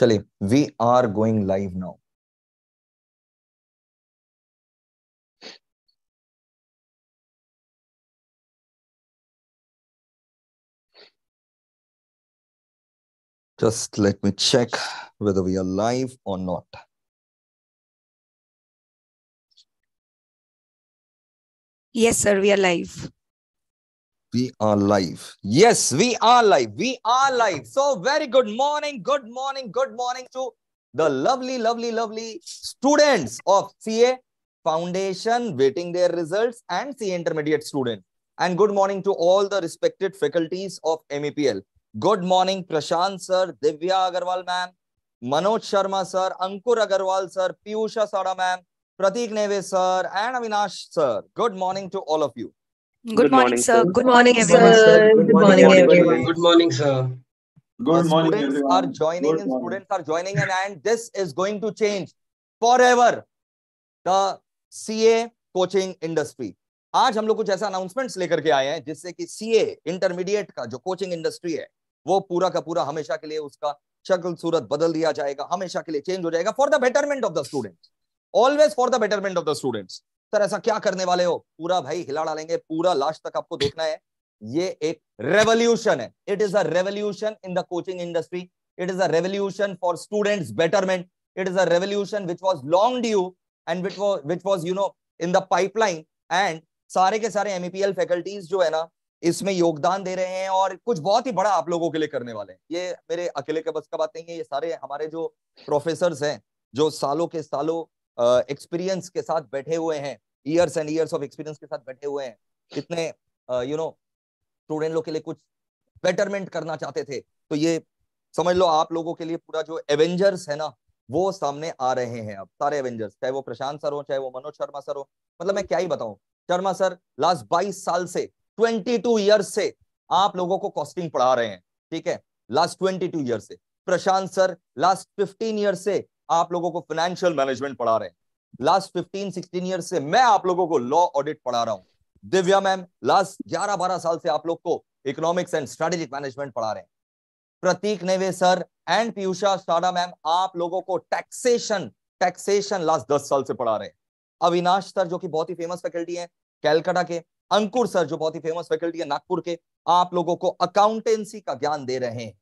चलिए, we are going live now. Just let me check whether we are live or not. Yes, sir, we are live. We are live. Yes, we are live. We are live. So very good morning, good morning, good morning to the lovely, lovely, lovely students of CA Foundation waiting their results and CA Intermediate students. And good morning to all the respected faculties of MEPL. Good morning, Prashant sir, Divya Agarwal ma'am, Manoj Sharma sir, Ankur Agarwal sir, Piyusha Sada ma'am, Pratik Neve sir, and Avinash sir. Good morning to all of you. Good morning, sir. Good Good morning, morning, everyone. sir. Good morning, everyone. Good morning, sir. Good morning, Students everyone. are joining Good and morning. students are joining in, and this is going to change forever the CA coaching industry. आज हम लोग कुछ ऐसा announcements लेकर के आए हैं जिससे कि सीए इंटरमीडिएट का जो कोचिंग इंडस्ट्री है वो पूरा का पूरा हमेशा के लिए उसका शक्ल सूरत बदल दिया जाएगा, हमेशा के लिए चेंज हो जाएगा for the betterment of the students, always for the betterment of the students. Sir ऐसा क्या करने वाले हो? पूरा भाई हिला डालेंगे, पूरा लास्ट तक आपको देखना है। ये एक रेवोल्यूशन है। It is a revolution in the coaching industry. It is a revolution for students betterment. It is a revolution which was long due and which was in the pipeline, and सारे के सारे MEPL faculties जो है ना इसमें योगदान दे रहे हैं और कुछ बहुत ही बड़ा आप लोगों के लिए करने वाले हैं। ये मेरे अकेले के बस का बात नहीं है, ये सारे हमारे जो प्रोफेसर्स हैं जो सालों के सालों एक्सपीरियंस के साथ बैठे हुए हैं, years and years of experience के साथ बैठे हुए हैं, इतने स्टूडेंट लोग के लिए कुछ बेटरमेंट करना चाहते थे। तो ये समझ लो आप लोगों के लिए पूरा जो एवेंजर्स है ना वो सामने आ रहे हैं। अब सारे एवेंजर्स, चाहे वो प्रशांत सर हो, चाहे वो मनोज शर्मा सर हो, मतलब मैं क्या ही बताऊं। शर्मा सर लास्ट 22 साल से 22 ईयर्स से आप लोगों को कॉस्टिंग पढ़ा रहे हैं, ठीक है, लास्ट 22 ईयर से। प्रशांत सर लास्ट 15 ईयर से आप लोगों को फाइनेंशियल मैनेजमेंट पढ़ा रहे हैं। लास्ट 15-16 ईयर से मैं आप लोगों को लॉ ऑडिट पढ़ा रहा हूं। दिव्या मैम लास्ट 11-12 साल से आप लोग को इकोनॉमिक्स एंड स्ट्रेटेजिक मैनेजमेंट पढ़ा रहे हैं। प्रतीक नेवे सर एंड पीयूषा साड़ा मैम आप लोगों को टैक्सेशन लास्ट 10 साल से पढ़ा रहे हैं। अविनाश सर जो कि बहुत ही फेमस फैकल्टी है कैलकाटा के, अंकुर सर जो बहुत ही फेमस फैकल्टी है नागपुर के, आप लोगों को अकाउंटेंसी का ज्ञान दे रहे हैं।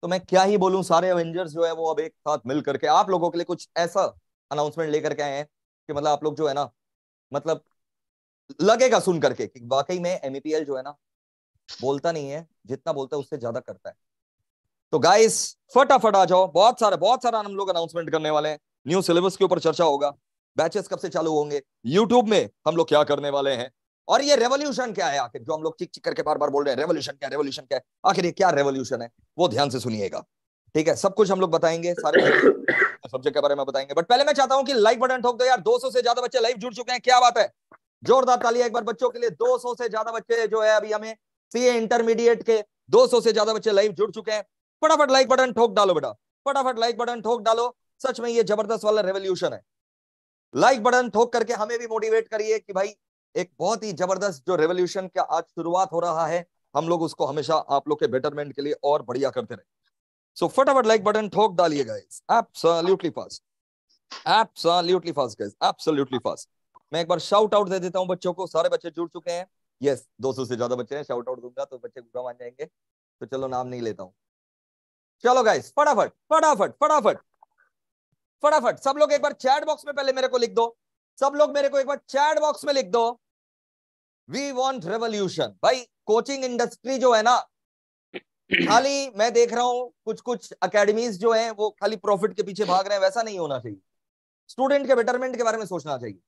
तो मैं क्या ही बोलूं, सारे एवेंजर्स जो है वो अब एक साथ मिल करके आप लोगों के लिए कुछ ऐसा अनाउंसमेंट लेकर के आए हैं कि मतलब आप लोग जो है ना, मतलब लगेगा सुन करके कि वाकई में MEPL जो है ना बोलता नहीं है, जितना बोलता है उससे ज्यादा करता है। तो गाइस फटाफट आ जाओ, बहुत सारा हम लोग अनाउंसमेंट करने वाले हैं। न्यू सिलेबस के ऊपर चर्चा होगा, बैचेस कब से चालू होंगे, यूट्यूब में हम लोग क्या करने वाले हैं, और ये रेवोल्यूशन क्या है आखिर जो हम लोग चिक चिक करके बार बार बोल रहे हैं, रेवोल्यूशन क्या है, आखिर ये क्या रेवोल्यूशन है वो ध्यान से सुनिएगा, ठीक है। सब कुछ हम लोग बताएंगे, सारे सब्जेक्ट के बारे में बताएंगे, बट पहले मैं चाहता हूं कि लाइक बटन ठोक दो यार। 200 से ज्यादा बच्चे लाइव जुड़ चुके हैं, क्या बात है, जोरदार तालियां एक बार बच्चों के लिए। 200 से ज्यादा बच्चे जो है अभी हमें सीए इंटरमीडिएट के 200 से ज्यादा बच्चे लाइव जुड़ चुके हैं। फटाफट लाइक बटन ठोक डालो बेटा, फटाफट लाइक बटन ठोक डालो। सच में ये जबरदस्त वाला रेवोल्यूशन है। लाइक बटन ठोक करके हमें भी मोटिवेट करिए कि भाई एक बहुत ही जबरदस्त जो रेवोल्यूशन का आज शुरुआत हो रहा है, हम लोग उसको हमेशा आप लोग के बेटरमेंट के लिए और बढ़िया करते रहे। सो फटाफट लाइक बटन ठोक डालिए guys, absolutely fast, absolutely fast guys, absolutely fast. मैं एक बार शाउट आउट दे देता हूं बच्चों को, सारे बच्चे जुड़ चुके हैं। यस 200 से ज्यादा बच्चे हैं, शाउट आउट दूंगा तो बच्चे बुरा मान जाएंगे, तो चलो नाम नहीं लेता हूं। चलो गाइस फटाफट फटाफट फटाफट फटाफट सब लोग एक बार चैट बॉक्स में पहले मेरे को लिख दो, सब लोग मेरे को एक बार चैट बॉक्स में लिख दो, वी वांट रेवोल्यूशन। भाई कोचिंग इंडस्ट्री जो है ना, खाली मैं देख रहा हूं कुछ कुछ एकेडमीज जो हैं वो खाली प्रॉफिट के पीछे भाग रहे हैं, वैसा नहीं होना चाहिए। स्टूडेंट के बेटरमेंट के बारे में सोचना चाहिए।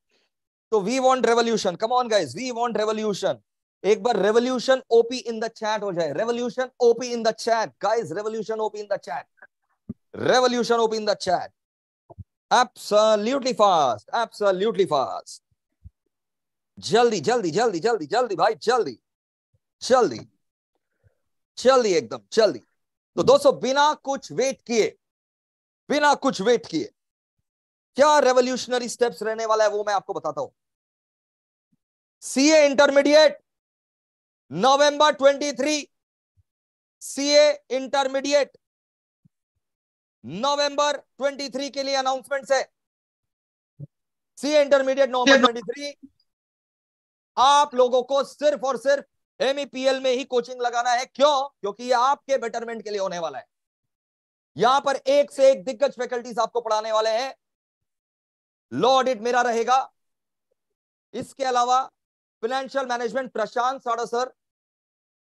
तो we want revolution, come on guys, we want revolution. एक बार revolution OP in the chat हो जाए, revolution OP in the chat guys, revolution OP in the chat, revolution OP in the chat. Absolutely fast, absolutely fast, जल्दी जल्दी जल्दी जल्दी जल्दी भाई, जल्दी जल्दी जल्दी एकदम जल्दी। तो दोस्तों बिना कुछ वेट किए, बिना कुछ वेट किए क्या रेवोल्यूशनरी स्टेप्स रहने वाला है वो मैं आपको बताता हूं। सीए इंटरमीडिएट नवंबर 23, सीए इंटरमीडिएट नवंबर 23 के लिए अनाउंसमेंट है। सीए इंटरमीडिएट नवंबर 23। आप लोगों को सिर्फ और सिर्फ एमईपीएल में ही कोचिंग लगाना है। क्यों? क्योंकि ये आपके बेटरमेंट के लिए होने वाला है। यहां पर एक से एक दिग्गज फैकल्टीज आपको पढ़ाने वाले हैं। लॉ ऑडिट मेरा रहेगा। इसके अलावा फाइनेंशियल मैनेजमेंट प्रशांत साड़ा सर,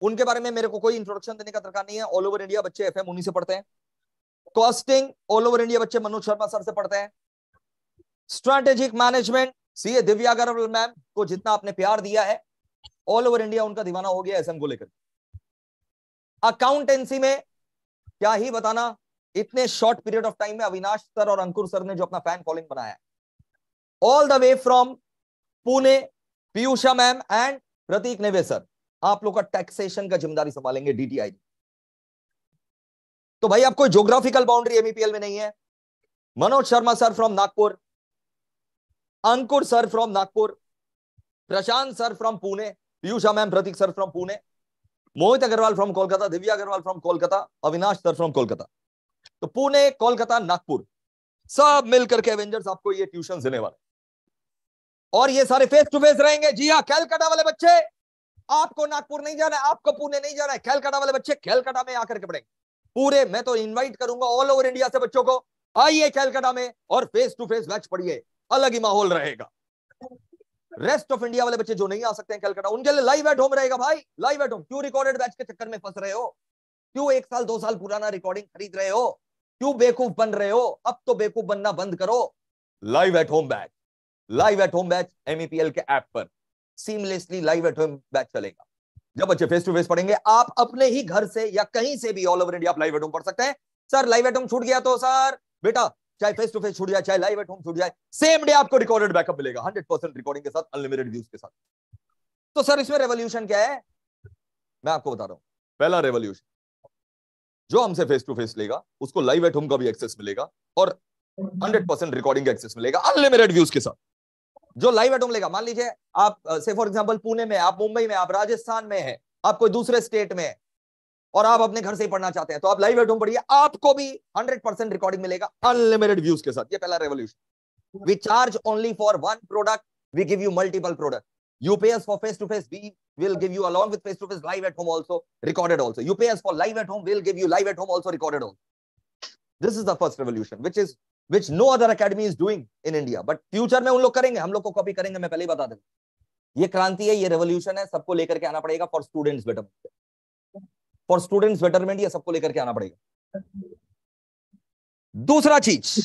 उनके बारे में मेरे को कोई इंट्रोडक्शन देने का दरकार नहीं है। ऑल ओवर इंडिया बच्चे एफएम उन्हीं से पढ़ते हैं। कॉस्टिंग ऑल ओवर इंडिया बच्चे मनोज शर्मा सर से पढ़ते हैं। Strategic management CA Divya Agarwal ma'am को जितना आपने प्यार दिया है, ऑल ओवर इंडिया उनका दीवाना हो गया एसएम को लेकर। अकाउंटेंसी में क्या ही बताना, इतने शॉर्ट पीरियड ऑफ टाइम में अविनाश सर और अंकुर सर ने जो अपना फैन फॉलोइंग बनाया है, all the way from Pune, Piyusha ma'am and Prateek Neve sir, आप लोग का टैक्सेशन का जिम्मेदारी संभालेंगे डीटीआई। तो भाई आप कोई ज्योग्राफिकल बाउंड्री एमईपीएल में नहीं है। Manoj Sharma sir from Nagpur, Ankur sir from Nagpur, Prashant sir from Pune, Piyusha ma'am, Prateek sir from Pune, Mohit Agarwal from Kolkata, Divya Agarwal from Kolkata, Avinash sir from Kolkata. तो पुणे, कोलकाता, नागपुर सब मिलकर के एवेंजर्स आपको ये ट्यूशन देने वाले, और ये सारे फेस टू फेस रहेंगे। जी हाँ, कैलकाटा वाले बच्चे, आपको नागपुर नहीं जाना है, आपको पुणे नहीं जाना है, कैलकाटा वाले बच्चे कैलकाटा में आकर के पढ़ेंगे पूरे। मैं तो इनवाइट करूंगा ऑल ओवर इंडिया से बच्चों को, आइए कैलकाटा में और फेस टू फेस बैच पढ़िए, अलग ही माहौल रहेगा। रेस्ट ऑफ इंडिया वाले बच्चे जो नहीं आ सकते हैं कैलकाटा, उनके लिए लाइव एट होम रहेगा। भाई लाइव एट होम, क्यों रिकॉर्डेड बैच के चक्कर में फंस रहे हो? क्यों 1 साल 2 साल पुराना रिकॉर्डिंग खरीद रहे हो? क्यों बेवकूफ बन रहे हो? अब तो बेवकूफ बनना बंद करो। Live at home batch, live at home batch MEPL के ऐप पर seamlessly live at home batch चलेगा। जब बच्चे फेस टू फेस पढ़ेंगे, आप अपने ही घर से या कहीं से भी ऑल ओवर इंडिया आप लाइव एट होम पढ़ सकते हैं। सर लाइव एट होम छूट गया तो सर बेटा, चाहे फेस टू फेस छूट जाए, चाहे लाइव एट होम छूट जाए, सेम डे आपको रिकॉर्डेड बैकअप मिलेगा 100% रिकॉर्डिंग के साथ, अनलिमिटेड व्यूज के साथ। तो सर इसमें रेवोल्यूशन क्या है? मैं आपको बता रहा हूं। पहला रेवोल्यूशन, जो हमसे फेस टू फेस लेगा उसको लाइव एट होम का भी एक्सेस मिलेगा और 100% रिकॉर्डिंग का एक्सेस मिलेगा अनलिमिटेड व्यूज के साथ। जो लाइव एट होम लेगा, मान लीजिए आप से फॉर एग्जांपल पुणे में, आप मुंबई में, आप राजस्थान में है, आप कोई दूसरे स्टेट में है और आप अपने घर से ही पढ़ना चाहते हैं, तो आप लाइव एट होम पढ़िए, आपको भी 100% रिकॉर्डिंग मिलेगा अनलिमिटेड व्यूज के साथ। ये पहला revolution. We charge only for one product, we give you multiple product. You pay us for face to face, we will give you along with face to face live at home also, recorded also. You pay us for live at home, we'll give you live at home also, recorded also. This is the first revolution, which no other academy is doing in India. But future में उन लोग करेंगे, हम लोग को copy करेंगे, मैं पहले ही बता दूं। ये क्रांति है, ये रेवोल्यूशन है, सबको लेकर के आना पड़ेगा for students betterment. For students betterment ये सबको लेकर के आना पड़ेगा। दूसरा चीज,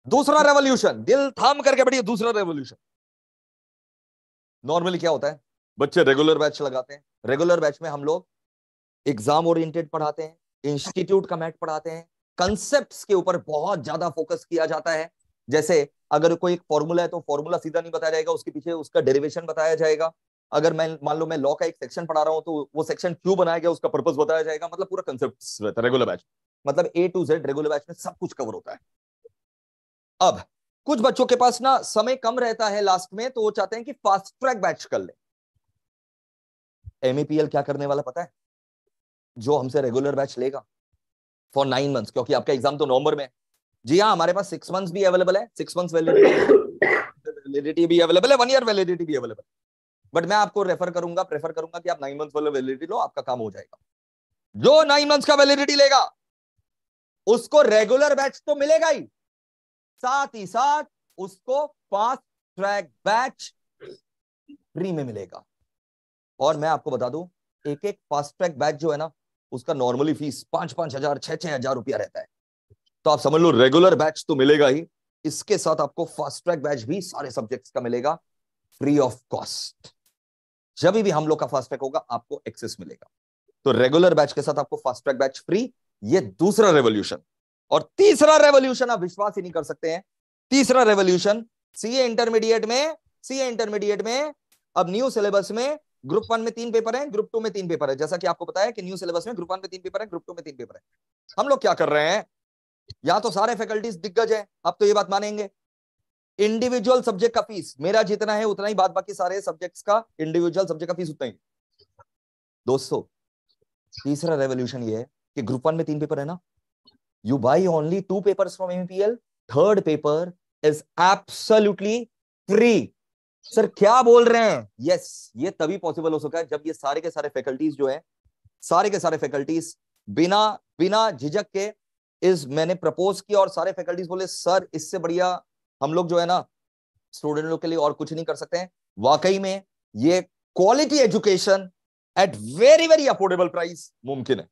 दूसरा रेवोल्यूशन, दिल थाम करके बढ़िए। दूसरा रेवोल्यूशन, नॉर्मली क्या होता है, बच्चे रेगुलर बैच लगाते हैं। रेगुलर बैच में हम लोग एग्जाम ओरिएंटेड पढ़ाते हैं, इंस्टीट्यूट का मैथ पढ़ाते हैं, कंसेप्ट्स के ऊपर बहुत ज्यादा फोकस किया जाता है। जैसे अगर कोई एक फॉर्मूला है तो फॉर्मूला सीधा नहीं बताया जाएगा, उसके पीछे उसका डेरिवेशन बताया जाएगा। अगर मैं मान लो मैं लॉ का एक सेक्शन पढ़ा रहा हूं तो वो सेक्शन क्यों बनाया गया उसका पर्पस बताया जाएगा। मतलब पूरा कंसेप्ट रहता है रेगुलर बैच, मतलब A to Z regular batch में सब कुछ कवर होता है। अब कुछ बच्चों के पास ना समय कम रहता है लास्ट में, तो वो चाहते हैं कि फास्ट ट्रैक बैच कर ले। एमईपीएल क्या करने वाला पता है? जो हमसे रेगुलर बैच लेगा फॉर 9 मंथ्स, क्योंकि आपका एग्जाम तो नवंबर में है। जी हाँ, हमारे पास 6 मंथ्स भी अवेलेबल है, 6 मंथ्स वैलिडिटी भी अवेलेबल है, 1 ईयर वैलिडिटी भी अवेलेबल है। बट मैं आपको प्रेफर करूंगा कि आप 9 मंथ्स वाला वैलिडिटी लो, आपका काम हो जाएगा। जो 9 मंथ्स का वैलिडिटी लेगा उसको रेगुलर बैच तो मिलेगा ही, साथ ही साथ उसको फास्ट ट्रैक बैच फ्री में मिलेगा। और मैं आपको बता दूं, एक एक फास्ट ट्रैक बैच जो है ना, उसका नॉर्मली फीस 5-5 हजार 6-6 हजार रुपया रहता है। तो आप समझ लो रेगुलर बैच तो मिलेगा ही, इसके साथ आपको फास्ट ट्रैक बैच भी सारे सब्जेक्ट्स का मिलेगा फ्री ऑफ कॉस्ट। जब भी हम लोग का फास्ट ट्रैक होगा आपको एक्सेस मिलेगा। तो रेगुलर बैच के साथ आपको फास्ट ट्रैक बैच फ्री, ये दूसरा रेवोल्यूशन। और तीसरा रेवोल्यूशन आप विश्वास ही नहीं कर सकते हैं, तीसरा रेवोल्यूशन सीए इंटरमीडिएट में अब न्यू सिलेबस में ग्रुप 1 में 3 पेपर है, ग्रुप 2 में 3 पेपर है। जैसा कि आपको पता है कि न्यू सिलेबस में ग्रुप 1 में 3 पेपर है, ग्रुप 2 में 3 पेपर है। हम लोग क्या कर रहे हैं, या तो सारे फैकल्टीज दिग्गज है, आप तो ये बात मानेंगे, इंडिविजुअल सब्जेक्ट का फीस मेरा जितना है उतना ही, बाद बाकी सारे सब्जेक्ट्स का इंडिविजुअल सब्जेक्ट का फीस उतना ही। दोस्तों तीसरा रेवोल्यूशन ये है कि ग्रुप 1 में 3 पेपर है ना, You buy only 2 papers from MEPL. Third paper is absolutely free. Sir क्या बोल रहे हैं? यस, ये तभी पॉसिबल हो सका है जब ये सारे के सारे फैकल्टीज जो है, सारे के सारे फैकल्टीज बिना बिना झिझक के मैंने प्रपोज किया और सारे फैकल्टीज बोले सर इससे बढ़िया हम लोग जो है ना स्टूडेंट लोग के लिए और कुछ नहीं कर सकते हैं। वाकई में ये quality education at very very affordable price मुमकिन है।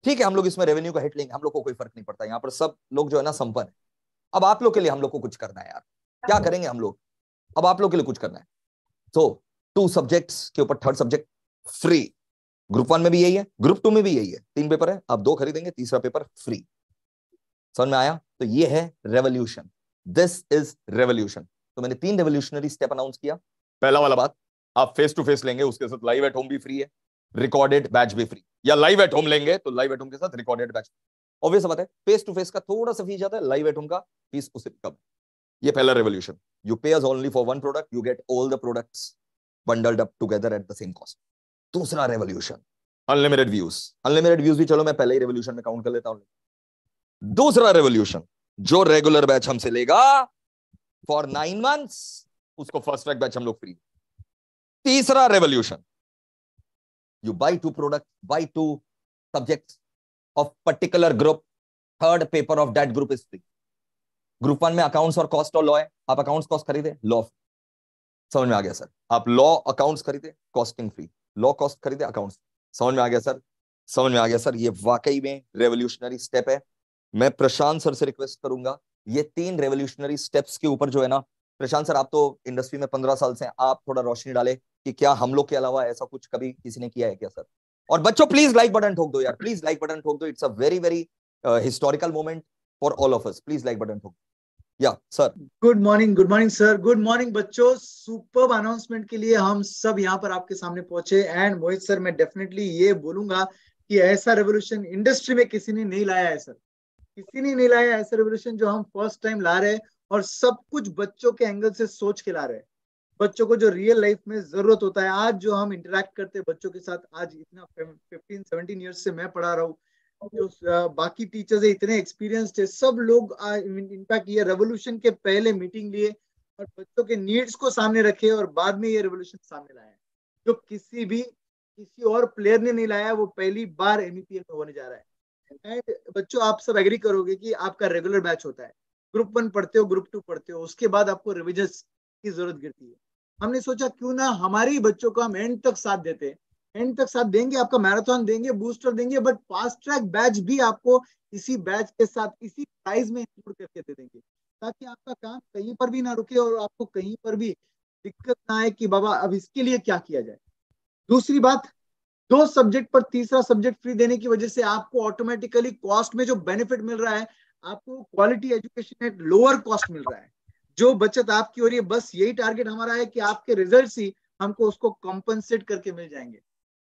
ठीक है, हम लोग इसमें रेवेन्यू का हिट लेंगे, हम लोग को कोई फर्क नहीं पड़ता, यहाँ पर सब लोग जो है ना संपन्न है। अब आप लोग के लिए हम लोग को कुछ करना है यार, क्या करेंगे हम लोग? अब आप लोग के लिए कुछ करना है। तो 2 सब्जेक्ट्स के ऊपर थर्ड सब्जेक्ट फ्री। ग्रुप 1 में भी यही है, ग्रुप 2 में भी यही है। 3 पेपर है, आप 2 खरीदेंगे, तीसरा पेपर फ्री। समझ में आया? तो ये है रेवोल्यूशन, दिस इज रेवोल्यूशन। तो मैंने 3 रेवोल्यूशनरी स्टेप अनाउंस किया। पहला वाला बात, आप फेस टू फेस लेंगे, उसके साथ लाइव एट होम भी फ्री है, रिकॉर्डेड बैच भी फ्री, या लाइव एट होम लेंगे तो लाइव एट होम के साथ रिकॉर्डेड बैच। ऑब्वियस बात है, फेस टू फेस का थोड़ा सा फीस ज्यादा है, लाइव एट होम का फीस उससे कम है। ये पहला रेवोल्यूशन। You pay us only for 1 product, you get all the products bundled up together at the same cost. दूसरा revolution, unlimited views. Unlimited views भी चलो मैं पहले ही रेवोल्यूशन में काउंट कर लेता हूं। दूसरा रेवोल्यूशन, जो रेगुलर बैच हमसे लेगा फॉर 9 मंथ्स, उसको फर्स्ट ट्रैक बैच हम लोग फ्री। तीसरा revolution, you buy 2 products, buy 2 subjects of particular group, third paper of that group is free. Group 1 में अकाउंट्स और कॉस्ट और लॉ है, आप अकाउंट्स कॉस्ट खरीदे, लॉ। समझ में आ गया सर? आप लॉ अकाउंट्स खरीदे, कॉस्टिंग फ्री, लॉ कॉस्ट खरीदे, अकाउंट्स। समझ में आ गया सर? समझ में आ गया सर? ये वाकई में रेवोल्यूशनरी स्टेप है। मैं प्रशांत सर से रिक्वेस्ट करूंगा, ये 3 रेवोल्यूशनरी स्टेप्स के ऊपर जो है ना, प्रशांत सर आप तो इंडस्ट्री में 15 साल से हैं, आप थोड़ा रोशनी डाले कि क्या हम लोग के अलावा ऐसा कुछ कभी किसी ने किया है क्या सर? और बच्चों प्लीज लाइक बटन ठोक दो यार, प्लीज लाइक बटन ठोक दो। It's a very very historical moment for all of us. Please like button ठोक। या sir, good morning sir, good morning बच्चों। सुपर्ब अनाउंसमेंट के लिए हम सब यहाँ पर आपके सामने पहुंचे। एंड मोहित सर, मैं डेफिनेटली ये बोलूंगा कि ऐसा रेवोल्यूशन इंडस्ट्री में किसी ने नहीं लाया है सर, किसी ने नहीं लाया ऐसा रेवोल्यूशन जो हम फर्स्ट टाइम ला रहे हैं। और सब कुछ बच्चों के एंगल से सोच के ला रहे हैं, बच्चों को जो रियल लाइफ में जरूरत होता है। आज जो हम इंटरेक्ट करते हैं बच्चों के साथ, आज इतना 15-17 ईयर्स से मैं पढ़ा रहा हूँ, जो बाकी टीचर्स है इतने एक्सपीरियंस्ड है, सब लोग इनफैक्ट ये रेवोल्यूशन के पहले मीटिंग लिए और बच्चों के नीड्स को सामने रखे और बाद में ये रेवोल्यूशन सामने लाया है, जो किसी और प्लेयर ने नहीं लाया। वो पहली बार MEPL में होने जा रहा है। एंड बच्चों, आप सब एग्री करोगे कि आपका रेगुलर बैच होता है, ग्रुप 1 पढ़ते हो, ग्रुप 2 पढ़ते हो, उसके बाद आपको रिविजन की जरूरत गिरती है। हमने सोचा क्यों ना हमारे ही बच्चों को हम एंड तक साथ देते हैं, एंड तक साथ देंगे, आपका मैराथन देंगे, बूस्टर देंगे, बट फास्ट ट्रैक बैच भी आपको इसी बैच के साथ इसी प्राइस में इंक्लूड करके दे देंगे, ताकि आपका काम कहीं पर भी ना रुके और आपको कहीं पर भी दिक्कत ना आए कि बाबा अब इसके लिए क्या किया जाए। दूसरी बात, 2 सब्जेक्ट पर तीसरा सब्जेक्ट फ्री देने की वजह से आपको ऑटोमेटिकली कॉस्ट में जो बेनिफिट मिल रहा है, आपको quality education at lower cost मिल रहा है। जो बचत आपकी हो रही है, बस यही टारगेट हमारा है कि आपके रिजल्ट्स ही हमको उसको कॉम्पनसेट करके मिल जाएंगे।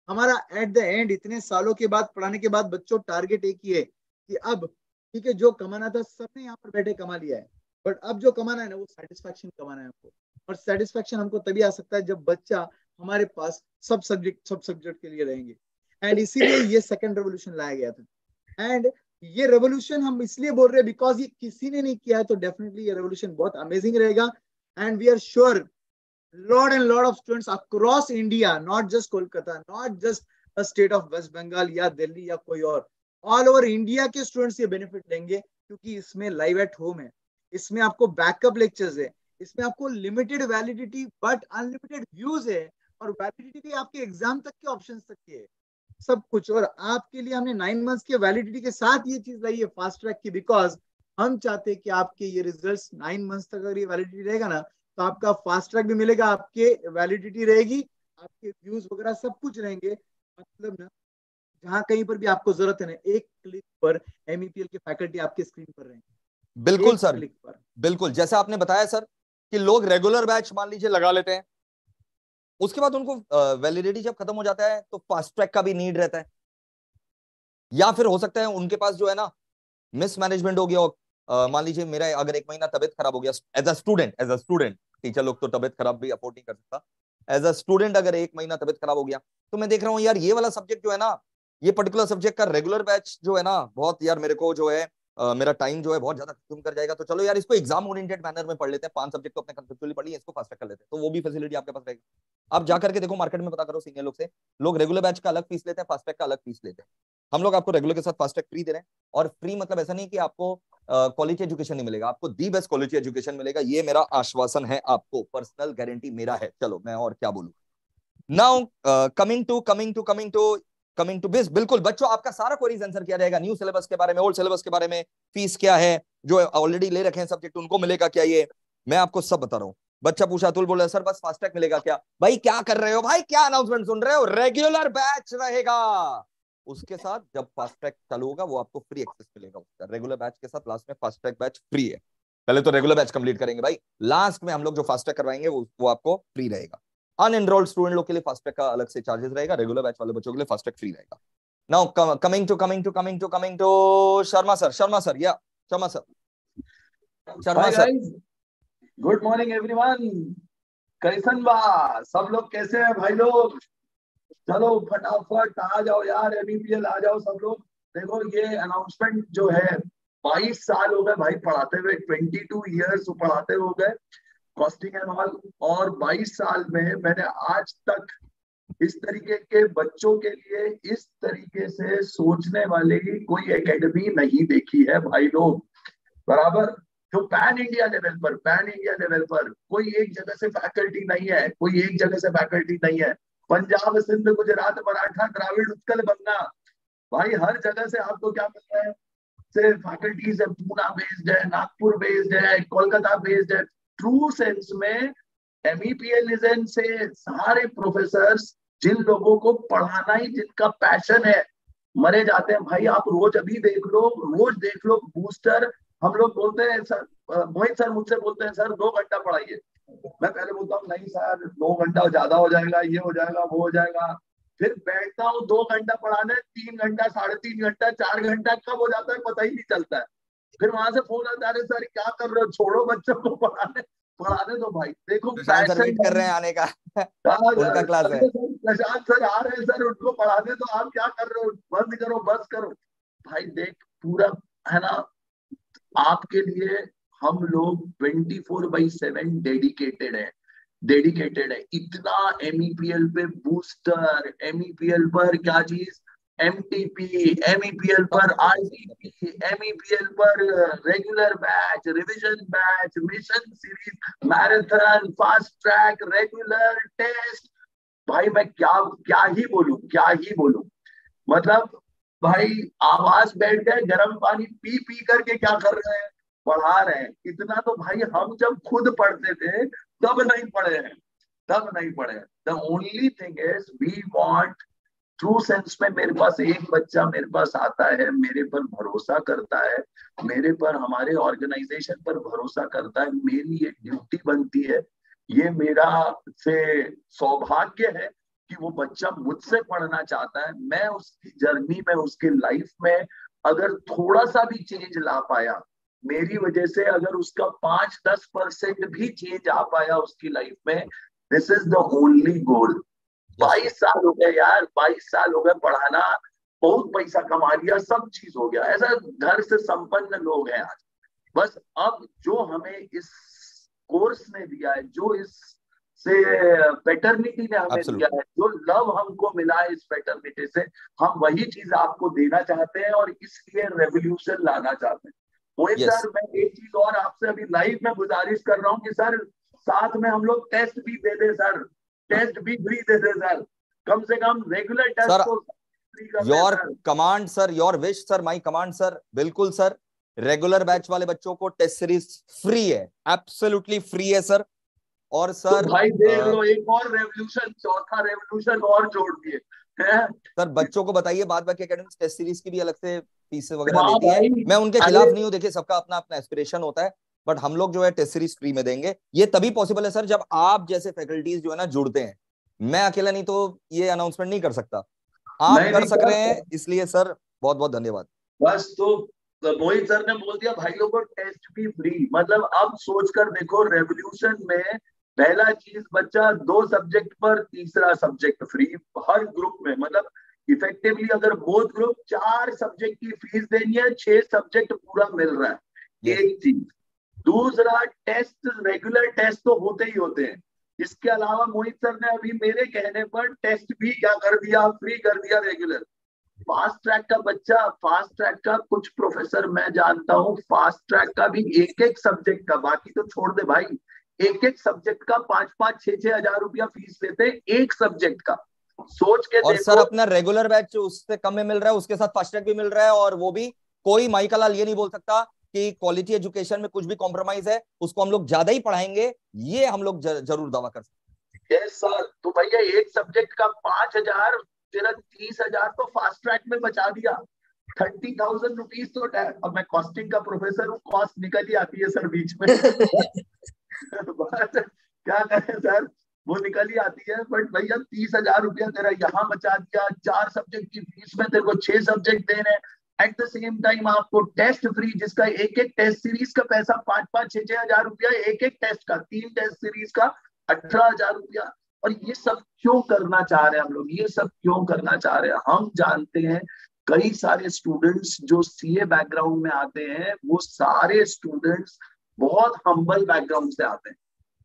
हमारा एट द एंड इतने सालों के बाद पढ़ाने के बाद बच्चों टारगेट एक ही है कि अब ठीक है, जो कमाना था सबने यहाँ पर बैठे कमा लिया है, बट अब जो कमाना है ना वो सेटिस्फैक्शन कमाना है हमको। और सेटिस्फैक्शन हमको तभी आ सकता है जब बच्चा हमारे पास सब सब्जेक्ट के लिए रहेंगे। एंड इसीलिए ये सेकंड रेवोल्यूशन लाया गया था। एंड ये रेवोल्यूशन हम इसलिए बोल रहे हैं बिकॉज ये किसी ने नहीं किया है, तो डेफिनेटली ये रेवोल्यूशन बहुत अमेजिंग रहेगा। And we are sure lot and lot of students across India, not just Kolkata, not just a state of West Bengal या दिल्ली या कोई और, ऑल ओवर इंडिया के स्टूडेंट्स ये बेनिफिट लेंगे, क्योंकि इसमें लाइव एट होम है, इसमें आपको बैकअप लेक्चर्स है, इसमें आपको limited validity but unlimited views है, और वैलिडिटी भी आपके एग्जाम तक के ऑप्शन तक के है, सब कुछ। और आपके लिए हमने 9 मंथ्स के वैलिडिटी के साथ ये चीज लाई है फास्ट ट्रैक की, बिकॉज हम चाहते हैं कि आपके ये रिजल्ट्स 9 मंथ्स तक अगर ये वैलिडिटी रहेगा ना, तो आपका फास्ट ट्रैक भी मिलेगा, आपके वैलिडिटी रहेगी, आपके व्यूज वगैरह सब कुछ रहेंगे। मतलब ना, जहां कहीं पर भी आपको जरूरत है ना, एक क्लिक पर MEPL के फैकल्टी आपके स्क्रीन पर रहेंगे। बिल्कुल सर, बिल्कुल जैसा आपने बताया सर कि लोग रेगुलर बैच मान लीजिए लगा लेते हैं, उसके बाद उनको वैलिडिटी जब खत्म हो जाता है तो फास्ट ट्रैक का भी नीड रहता है, या फिर हो सकता है उनके पास जो है ना मिसमैनेजमेंट हो गया। मान लीजिए मेरा अगर 1 महीना तबियत खराब हो गया एज अ स्टूडेंट, टीचर लोग तो तबियत खराब भी अफोर्ड नहीं कर सकता, एज अ स्टूडेंट अगर 1 महीना तबियत खराब हो गया, तो मैं देख रहा हूँ यार ये वाला सब्जेक्ट जो है ना ये पर्टिकुलर सब्जेक्ट का रेगुलर बैच जो है ना, बहुत यार मेरे को जो है मेरा टाइम जो है बहुत ज्यादा कंज्यूम कर जाएगा। तो चलो यार इसको एग्जाम ओरिएंटेड मैनर में पढ़ लेते हैं। 5 सब्जेक्ट तो अपने कंसेप्चुअली पढ़ लिए, इसको फास्ट ट्रैक कर लेते हैं, तो वो भी फैसिलिटी आपके पास रहेगी। आप जाकर के देखो मार्केट में, पता करो सीनियर लोग से, लोग रेगुलर बैच का अलग फीस लेते हैं, फास्ट ट्रैक का अलग फीस लेते हैं। हम लोग आपको रेगुलर के साथ फास्ट ट्रैक फ्री दे रहे हैं। और फ्री मतलब ऐसा नहीं कि आपको क्वालिटी एजुकेशन नहीं मिलेगा, आपको दी बेस्ट क्वालिटी एजुकेशन मिलेगा। ये मेरा आश्वासन है आपको, पर्सनल गारंटी मेरा है। चलो मैं और क्या बोलूं। नाउ कमिंग टू बिस, बिल्कुल बच्चों आपका सारा क्वेरीज आंसर किया जाएगा। न्यू सिलेबस के बारे में, ओल्ड सिलेबस के बारे में, फीस क्या है, जो ऑलरेडी ले रखे हैं सब्जेक्ट उनको मिलेगा क्या, ये मैं आपको सब बता रहा हूँ। बच्चा पूछा, अतुल बोल रहा है सर बस फास्ट ट्रैक मिलेगा क्या? भाई क्या कर रहे हो भाई, क्या अनाउंसमेंट सुन रहे हो? रेगुलर बैच रहेगा, उसके साथ जब फास्ट ट्रैक चालू होगा वो आपको फ्री एक्सेस मिलेगा उसका। रेगुलर बैच के साथ लास्ट में फास्ट ट्रैक बैच फ्री है। पहले तो रेगुलर बैच कंप्लीट करेंगे भाई, लास्ट में हम लोग जो फास्ट ट्रैक करवाएंगे वो आपको फ्री रहेगा। अनएनरोल्ड स्टूडेंट लोग के लिए फास्ट ट्रैक का अलग से चार्जेस रहेगा, रेगुलर बैच वाले बच्चों के लिए फास्ट ट्रैक फ्री रहेगा। Now coming to Sharma sir या Sharma hi sir. Guys, good morning everyone. कैसन बा सब लोग, कैसे हैं भाई लोग? चलो फटाफट आ जाओ यार, एमईपीएल आ जाओ सब लोग। देखो ये अनाउंसमेंट जो है, 22 साल हो गए भाई पढ़ाते हुए, 22 ईयर्स पढ़ाते हो गए, कॉस्टिंग एंड ऑल। और 22 साल में मैंने आज तक इस तरीके के बच्चों के लिए इस तरीके से सोचने वाले की कोई एकेडमी नहीं देखी है भाई लोग। बराबर, जो पैन इंडिया लेवल पर कोई एक जगह से फैकल्टी नहीं है, कोई एक जगह से फैकल्टी नहीं है। पंजाब, सिंध, गुजरात, मराठा, द्राविड़, उत्कल, बंगा, भाई हर जगह से आपको क्या मिल रहा है? से फैकल्टीज है, पूना बेस्ड है, नागपुर बेस्ड है, कोलकाता बेस्ड है। ट्रू सेंस में एमईपीएल से सारे प्रोफेसर्स जिन लोगों को पढ़ाना ही जिनका पैशन है मरे जाते हैं भाई। आप रोज देख लो बूस्टर। हम लोग बोलते हैं सर, मोहित सर मुझसे बोलते हैं सर 2 घंटा पढ़ाइए। मैं पहले बोलता हूँ नहीं सर 2 घंटा ज्यादा हो जाएगा, ये हो जाएगा वो हो जाएगा। फिर बैठता हूँ 2 घंटा पढ़ाने, 3 घंटा, 3.5 घंटा, 4 घंटा कब हो जाता है पता ही नहीं चलता है। फिर वहां से फोन आता है, सर क्या कर रहे हो, छोड़ो बच्चों को पढ़ाने दो भाई। देखो सर वेट कर रहे हैं आने का उनका क्लास है। प्रशांत सर आ रहे हैं सर, उनको पढ़ाने दो, आप क्या कर रहे हो, बंद करो बस करो। भाई देख पूरा है ना, आपके लिए हम लोग 24/7 डेडिकेटेड है। इतना एमईपीएल पे बूस्टर, एमईपीएल पर क्या चीज, एमटीपी, एमईपीएल पर आरटीपी, एमईपीएल पर regular batch, revision batch, mission series, marathon, fast track, regular test. भाई मैं क्या ही बोलूं। मतलब भाई आवाज बैठ गए, गर्म पानी पी पी करके क्या कर रहे हैं, पढ़ा रहे हैं। इतना तो भाई हम जब खुद पढ़ते थे तब नहीं पढ़े हैं। The only thing is we want, true sense में मेरे पास एक बच्चा मेरे पास आता है, मेरे पर भरोसा करता है, मेरे पर, हमारे ऑर्गेनाइजेशन पर भरोसा करता है। मेरी एक ड्यूटी बनती है, ये मेरा से सौभाग्य है कि वो बच्चा मुझसे पढ़ना चाहता है। मैं उसकी जर्नी में, उसके लाइफ में अगर थोड़ा सा भी चेंज ला पाया, मेरी वजह से अगर उसका 5-10% भी चेंज आ पाया उसकी लाइफ में, this is the only goal. 22 साल हो गए यार, 22 साल हो गए पढ़ाना, बहुत पैसा कमा लिया, सब चीज हो गया, ऐसा घर से संपन्न लोग हैं आज। बस अब जो हमें इस कोर्स ने दिया है, जो इस से पेटर्निटी ने हमें दिया है, जो लव हमको मिला है इस पेटर्निटी से, हम वही चीज आपको देना चाहते हैं और इसलिए रेवोल्यूशन लाना चाहते हैं। मोहित सर, मैं एक चीज और आपसे अभी लाइव में गुजारिश कर रहा हूँ कि सर साथ में हम लोग टेस्ट भी दे दे सर, टेस्ट भी फ्री दे दे सर, कम से कम रेगुलर टेस्ट को फ्री कर दे। Your command sir, your wish sir, my command sir. बिल्कुल सर, रेगुलर बैच वाले बच्चों को टेस्ट सीरीज फ्री है, एब्सोल्युटली फ्री है सर। और सर तो भाई देख लो, एक और रेवोल्यूशन, चौथा रेवोल्यूशन और जोड़ दिए सर। बच्चों को बताइए, बाद बाकी एकेडमी टेस्ट सीरीज की भी अलग से फीस वगैरह लेती है। मैं उनके खिलाफ नहीं हूँ, देखिए सबका अपना अपना एस्पिरेशन होता है, बट हम लोग जो है टेस्ट सीरीज फ्री में देंगे। ये तभी पॉसिबल है सर जब आप जैसे फैकल्टीज जो है ना जुड़ते हैं। मैं अकेला नहीं तो ये अनाउंसमेंट नहीं कर सकता, आप कर सक रहे हैं, इसलिए सर बहुत बहुत धन्यवाद। बस तो मोहित सर ने बोल दिया भाई लोगों को टेस्ट भी फ्री, मतलब अब सोचकर देखो, रेवोल्यूशन में पहला चीज बच्चा 2 सब्जेक्ट पर, तीसरा सब्जेक्ट फ्री हर ग्रुप में। मतलब इफेक्टिवली अगर बोथ ग्रुप 4 सब्जेक्ट की फीस देनी है, 6 सब्जेक्ट पूरा मिल रहा है। एक चीज। दूसरा, टेस्ट, रेगुलर टेस्ट तो होते ही होते हैं। इसके अलावा मोहित सर ने अभी मेरे कहने पर टेस्ट भी क्या कर दिया, फ्री कर दिया रेगुलर। फास्ट ट्रैक का बच्चा, फास्ट ट्रैक का कुछ प्रोफेसर मैं जानता हूँ, फास्ट ट्रैक का भी एक एक सब्जेक्ट का, बाकी तो छोड़ दे भाई, एक एक सब्जेक्ट का 5-5, 6-6 हजार रुपया फीस लेते हैं एक सब्जेक्ट का। सोच के और देखो। सर अपना रेगुलर बैच उससे कम में मिल रहा है, उसके साथ फास्ट ट्रैक भी मिल रहा है, और वो भी कोई माई का लाल ये नहीं बोल सकता कि क्वालिटी एजुकेशन में कुछ भी कॉम्प्रोमाइज है, उसको हम लोग ज्यादा ही पढ़ाएंगे, ये हम लोग जरूर दावा कर सकते हैं। Yes sir. तो भैया एक सब्जेक्ट का 5,000, तेरा 30,000 तो फास्ट ट्रैक में बचा दिया। 30,000 रुपीज तो अब मैं कॉस्टिंग का प्रोफेसर हूँ, कॉस्ट निकल ही आती है सर बीच में। क्या करें सर, वो निकल ही आती है। बट भैया 30,000 रुपया तेरा यहाँ बचा दिया, 4 सब्जेक्ट की फीस में तेरे को 6 सब्जेक्ट दे रहे हैं। एट द सेम टाइम आपको टेस्ट फ्री, जिसका एक एक टेस्ट सीरीज का पैसा 5-5, 6-6 हजार रुपया, एक एक टेस्ट का, 3 टेस्ट सीरीज का 18,000 रुपया। और ये सब क्यों करना चाह रहे हैं हम लोग, ये सब क्यों करना चाह रहे हैं? हम जानते हैं कई सारे स्टूडेंट्स जो सीए बैकग्राउंड में आते हैं, वो सारे स्टूडेंट्स बहुत हम्बल बैकग्राउंड से आते हैं।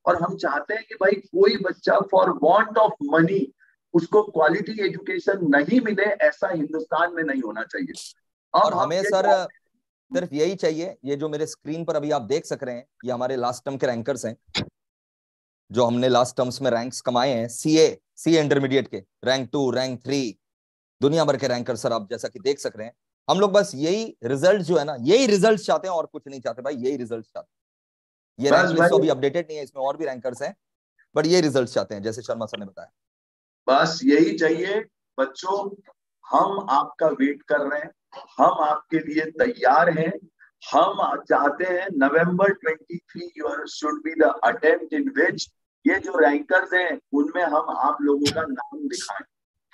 और हम चाहते हैं कि भाई कोई बच्चा फॉर वांट ऑफ मनी उसको क्वालिटी एजुकेशन नहीं मिले, ऐसा हिंदुस्तान में नहीं होना चाहिए। और हमें सर सिर्फ यही चाहिए। ये जो मेरे स्क्रीन पर अभी आप देख सक रहे हैं, ये हमारे लास्ट टर्म के रैंकर्स हैं, जो हमने लास्ट टर्म्स में रैंक्स कमाए हैं सीए इंटरमीडिएट के, रैंक 2, रैंक 3, दुनिया भर के रैंकर सर आप जैसा कि देख सक रहे हैं। हम लोग बस यही रिजल्ट जो है ना, यही रिजल्ट चाहते हैं और कुछ नहीं चाहते भाई, यही रिजल्ट चाहते हैं। ये रैंक लिस्ट तो अभी अपडेटेड नहीं है, इसमें और भी रैंकर्स हैं, बट ये रिजल्ट चाहते हैं जैसे शर्मा सर ने बताया। बस यही चाहिए बच्चों, हम आपका वेट कर रहे हैं, हम आपके लिए तैयार हैं। हम चाहते हैं November 23 your should be the attempt in which ये जो रैंकर्स हैं उनमें हम आप लोगों का नाम दिखाएं,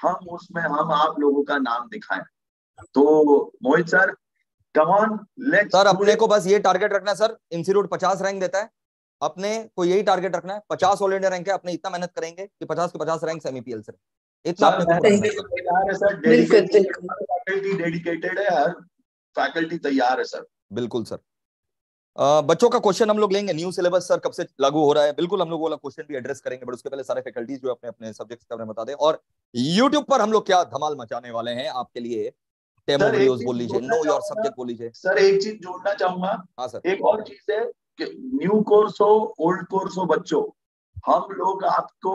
हम उसमें हम आप लोगों का नाम दिखाएं। तो Mohit sir, come on, let's. Sir अपने को बस ये टारगेट रखना है सर, इंस्टीट्यूट 50 रैंक देता है, अपने को यही टारगेट रखना है। 50 ऑल इंडिया रैंक है, अपने इतना मेहनत करेंगे कि 50 के 50 रैंक सेमीपीएल से, इतना अपने को तैयार है सर। फैकल्टी डेडिकेटेड है, हर फैकल्टी तैयार है सर। बिल्कुल सर। बच्चों का क्वेश्चन हम लोग लेंगे, न्यू सिलेबस सर कब से लागू हो रहा है, बिल्कुल हम लोग वाला क्वेश्चन भी एड्रेस करेंगे, बट उसके पहले सारे फैकल्टीज जो अपने अपने सब्जेक्ट्स के बारे में बता दें। और यूट्यूब पर हम लोग क्या धमाल मचाने वाले हैं आपके लिए, डेमो वीडियोस बोल लीजिए, नो योर सब्जेक्ट बोल लीजिए। सर एक चीज जोड़ना चाहूंगा। हाँ सर। एक और चीज है कि न्यू कोर्स हो, ओल्ड कोर्स हो, बच्चों हम लोग आपको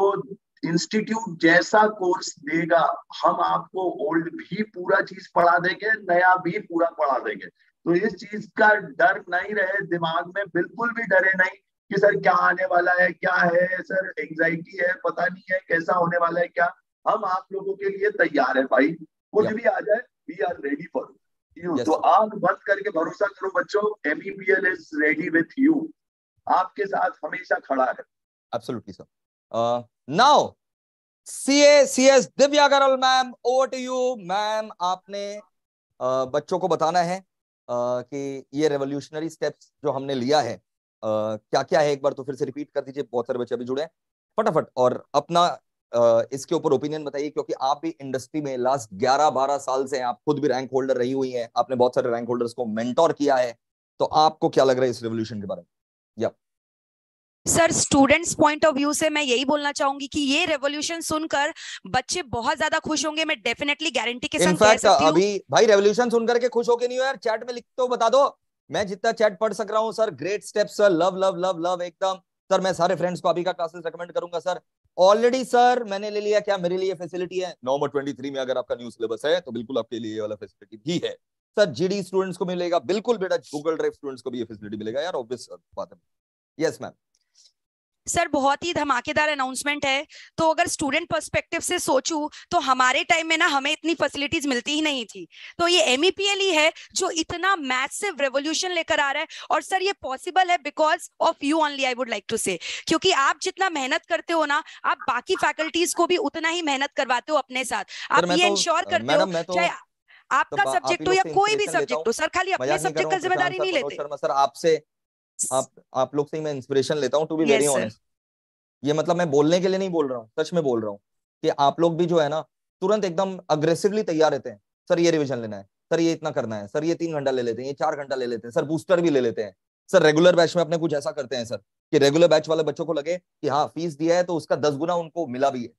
इंस्टीट्यूट जैसा कोर्स देगा, हम आपको ओल्ड भी पूरा चीज पढ़ा देंगे, नया भी पूरा पढ़ा देंगे। तो इस चीज का डर नहीं रहे दिमाग में, बिल्कुल भी डरे नहीं कि सर क्या आने वाला है, क्या है सर, एंजाइटी है, पता नहीं है कैसा होने वाला है क्या। हम आप लोगों के लिए तैयार है भाई, कुछ भी आ जाए, we are ready for you. तो आंख बंद करके भरोसा करो बच्चों, MEPL is ready with you, आपके साथ हमेशा खड़ा है। Absolutely sir. Now CS Divya Agarwal ma'am, over to you ma'am. आपने बच्चों को बताना है कि ये रेवोल्यूशनरी स्टेप्स जो हमने लिया है क्या क्या है, एक बार तो फिर से रिपीट कर दीजिए, बहुत सारे बच्चे अभी जुड़े हैं फटाफट, और अपना इसके ऊपर ओपिनियन बताइए, क्योंकि आप भी इंडस्ट्री में लास्ट 11-12 साल से, आप खुद भी रैंक होल्डर रही हुई हैं, आपने बहुत सारे रैंक होल्डर्स को मेंटोर किया है, तो आपको क्या लग रहा है इस रेवोल्यूशन के बारे में? या sir students point of view से मैं यही बोलना चाहूंगी कि ये रेवोल्यूशन सुनकर बच्चे बहुत ज्यादा खुश होंगे, मैं डेफिनेटली गारंटी के साथ कह सकती हूं। अभी भाई रेवोल्यूशन सुनकर के खुश होके नहीं हो यार, चैट में लिख तो बता दो, मैं जितना चैट पढ़ सक रहा हूं sir, great step sir, love love love love एकदम सर। मैं सारे फ्रेंड्स को अभी का क्लासेस रेकमेंड करूंगा सर। ऑलरेडी सर मैंने ले लिया, क्या मेरे लिए फैसिलिटी है November 23 में, अगर आपका न्यू सिलेबस है तो बिल्कुल आपके लिए ये वाला फैसिलिटी भी है सर। GD स्टूडेंट्स को मिलेगा बिल्कुल बेटा, गूगल ड्राइव स्टूडेंट्स को भी ये फैसिलिटी मिलेगा यार, ऑब्वियस बात है। Yes ma'am. सर बहुत ही धमाकेदार अनाउंसमेंट है। तो अगर स्टूडेंट पर्सपेक्टिव से सोचूं तो हमारे टाइम में ना हमें इतनी फैसिलिटीज मिलती ही नहीं थी, तो ये MEPL ही है जो इतना मैसिव रेवोल्यूशन लेकर आ रहा है। और सर ये पॉसिबल है because of you only, I would like to say, क्योंकि आप जितना मेहनत करते हो ना, आप बाकी फैकल्टीज को भी उतना ही मेहनत करवाते हो अपने साथ। आप ये इंश्योर करते हो चाहे आपका सब्जेक्ट हो या कोई भी सब्जेक्ट हो सर, खाली अपने सब्जेक्ट का जिम्मेदारी नहीं लेते। शर्मा सर आपसे, आप लोग से मैं इंस्पिरेशन लेता हूं, टू बी वेरी ऑनेस्ट। ये मतलब मैं बोलने के लिए नहीं बोल रहा हूँ, सच में बोल रहा हूँ कि आप लोग भी जो है ना, तुरंत एकदम अग्रेसिवली तैयार रहते हैं, सर ये रिवीजन लेना है, सर ये इतना करना है, सर ये 3 घंटा ले लेते हैं, ये 4 घंटा ले लेते हैं, सर बूस्टर भी ले लेते हैं, सर रेगुलर बैच में अपने कुछ ऐसा करते हैं सर कि रेगुलर बैच वाले बच्चों को लगे कि हाँ फीस दिया है तो उसका 10 गुना उनको मिला भी है।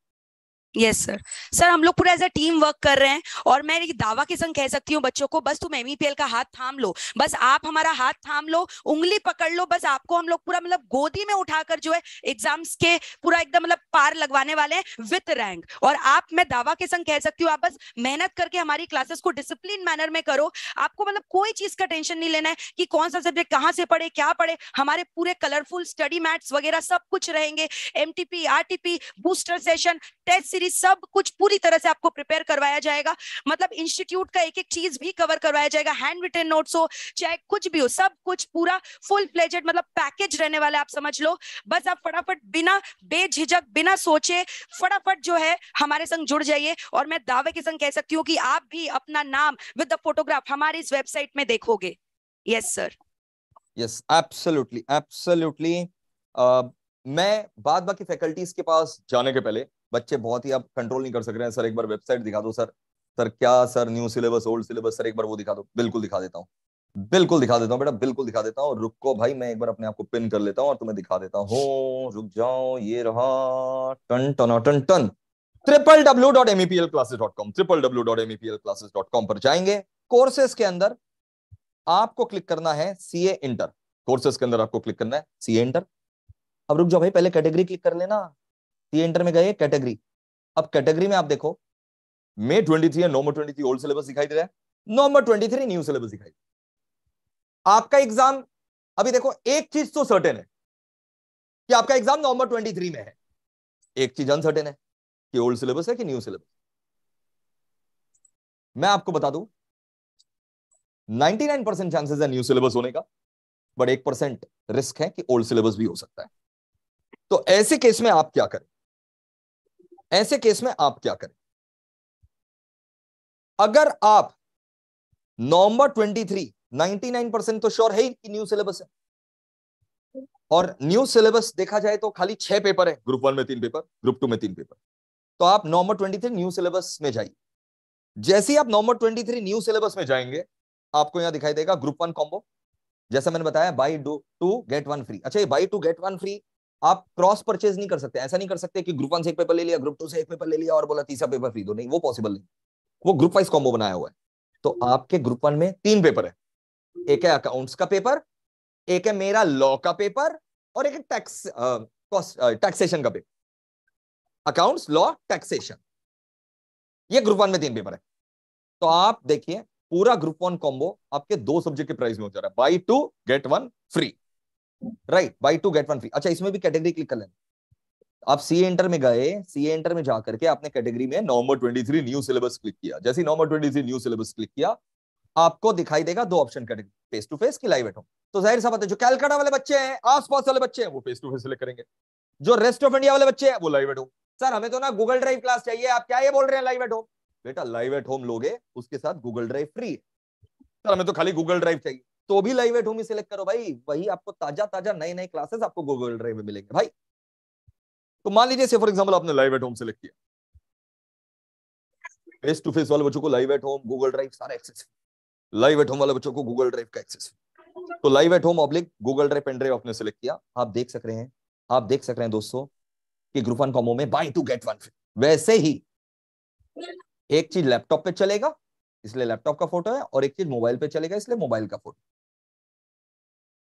Yes sir. सर हम लोग पूरा एज अ टीम वर्क कर रहे हैं, और मैं एक दावा के संग कह सकती हूँ बच्चों को, बस तुम एमईपीएल का हाथ थाम लो, बस आप हमारा हाथ थाम लो, उंगली पकड़ लो, बस आपको हम लोग पूरा मतलब गोदी में उठाकर जो है एग्जाम्स के पूरा एकदम मतलब पार लगवाने वाले हैं विथ रैंक। और आप, मैं दावा के संग कह सकती हूँ, आप बस मेहनत करके हमारी क्लासेस को डिसिप्लिन मैनर में करो। आपको मतलब कोई चीज का टेंशन नहीं लेना है कि कौन सा सब्जेक्ट कहाँ से पढ़े क्या पढ़े, हमारे पूरे कलरफुल स्टडी मैट्स वगैरह सब कुछ रहेंगे, MTP RTP booster session test series सब कुछ पूरी तरह से आपको प्रिपेयर करवाया जाएगा। मतलब इंस्टीट्यूट का एक एक चीज भी कवर करवाया जाएगा, हैंड रिटन नोट्स हो चाहे कुछ भी हो, सब कुछ पूरा फुल फ्लेजेड मतलब पैकेज रहने वाला है, आप समझ लो। बस आप फटाफट बिना बेझिझक बिना सोचे फटाफट जो है हमारे संग जुड़ जाइए, और मैं दावे के संग कह सकती हूँ कि आप भी अपना नाम विद द फोटोग्राफ हमारी इस वेबसाइट में देखोगे। Yes sir. Yes absolutely absolutely. मैं बाद बाकी फैकल्टीज के पास जाने के पहले, बच्चे बहुत ही अब कंट्रोल नहीं कर सक रहे हैं, सर एक बार वेबसाइट दिखा दो सर, सर क्या sir new syllabus old syllabus, sir एक बार वो दिखा दो। बिल्कुल दिखा देता हूँ, बिल्कुल दिखा देता हूँ बेटा, बिल्कुल दिखा देता हूँ। रुको भाई, मैं एक बार अपने आप को पिन कर लेता हूँ और तुम्हें दिखा देता हूँ, रुक जाओ, ये रहा, ton ton ton ton, www.meplclasses.com, www.meplclasses.com पर जाएंगे। कोर्सेज के अंदर आपको क्लिक करना है सीए इंटर, कोर्सेज के अंदर आपको क्लिक करना है सीए इंटर। अब रुक जाओ भाई, पहले कैटेगरी क्लिक कर लेना। सीए इंटर में गए कैटेगरी, अब कैटेगरी में आप देखो May 23 है, नवंबर 23 ओल्ड सिलेबस दिखाई दे रहा है, नवंबर 23 न्यू सिलेबस दिखाई दे रहा है। आपका एग्जाम, अभी देखो एक चीज तो सर्टेन है कि आपका एग्जाम नवंबर 23 में है, एक चीज अनसर्टेन है कि ओल्ड सिलेबस है कि न्यू सिलेबस। मैं आपको बता दूं 99% चांसेस है न्यू सिलेबस होने का, बट 1% रिस्क है कि ओल्ड सिलेबस भी हो सकता है। तो ऐसे केस में आप क्या करें, ऐसे केस में आप क्या करें? अगर आप नवंबर 23 99% तो श्योर है ही कि न्यू सिलेबस है, और न्यू सिलेबस देखा जाए तो खाली 6 पेपर है, ग्रुप 1 में 3 पेपर, ग्रुप 2 में 3 पेपर, तो आप नवंबर 23 न्यू सिलेबस में जाइए। जैसे ही आप नवंबर 23 न्यू सिलेबस में जाएंगे, आपको यहां दिखाई देगा ग्रुप 1 कॉम्बो, जैसा मैंने बताया बाई 2 गेट 1 फ्री। अच्छा, ये बाई 2 गेट 1 फ्री आप क्रॉस परचेज नहीं कर सकते, ऐसा नहीं कर सकते कि ग्रुप 1 से एक पेपर ले लिया, ग्रुप 2 से एक पेपर ले लिया और बोला तीसरा पेपर फ्री दो, नहीं, वो पॉसिबल नहीं। वो ग्रुप वाइज कॉम्बो बनाया हुआ है। तो आपके ग्रुप 1 में 3 पेपर है, एक है अकाउंट्स का पेपर, एक है मेरा लॉ का पेपर, और एक है टैक्सेशन का पेपर, अकाउंट्स लॉ टैक्सेशन, ये ग्रुप 1 में 3 पेपर है। तो आप देखिए पूरा ग्रुप 1 कॉम्बो आपके 2 सब्जेक्ट के प्राइस में हो जा रहा है, buy 2 get 1 free, right, buy 2 get 1 free. अच्छा, इसमें भी कैटेगरी क्लिक कर लेना। आप सीए इंटर में गए, सीए इंटर में जाकर के आपने कैटेगरी में नवंबर 23 न्यू सिलेबस क्लिक किया। जैसे ही नवंबर 23 न्यू सिलेबस क्लिक किया, आपको दिखाई देगा 2 option category, face to face की लाइव एट होम। तो जाहिर सा बात है जो कैलकाटा वाले बच्चे हैं, आसपास वाले बच्चे हैं, वो फेस टू फेस सिलेक्ट करेंगे, जो रेस्ट ऑफ इंडिया वाले बच्चे हैं वो लाइव एट होम। सर हमें तो ना गूगल ड्राइव क्लास चाहिए, आप क्या ये बोल रहे हैं लाइव एट होम? बेटा लाइव एट होम लोगे उसके साथ गूगल ड्राइव फ्री है। सर हमें तो खाली गूगल ड्राइव चाहिए, तो भी live at home he select करो भाई, वही आपको ताजा ताजा नए नए क्लासेस आपको गूगल ड्राइव में मिलेंगे भाई। तो मान लीजिए फॉर एग्जाम्पल आपने लाइव एट होम सिलेक्ट किया, फेस टू फेस वाले बच्चों को live at home Google drive सारा एक्सेस, लाइव एट होम वाले बच्चों को गूगल ड्राइव का एक्सेस। तो live at home oblique Google drive pen drive आपने सिलेक्ट किया, आप देख सक रहे हैं, आप देख सक रहे हैं दोस्तों कि ग्रुप 1 कॉम्बो में बाय 2 गेट 1 फ्री। वैसे ही एक चीज लैपटॉप पे चलेगा इसलिए लैपटॉप का फोटो है, और एक चीज मोबाइल पे चलेगा इसलिए मोबाइल का फोटो।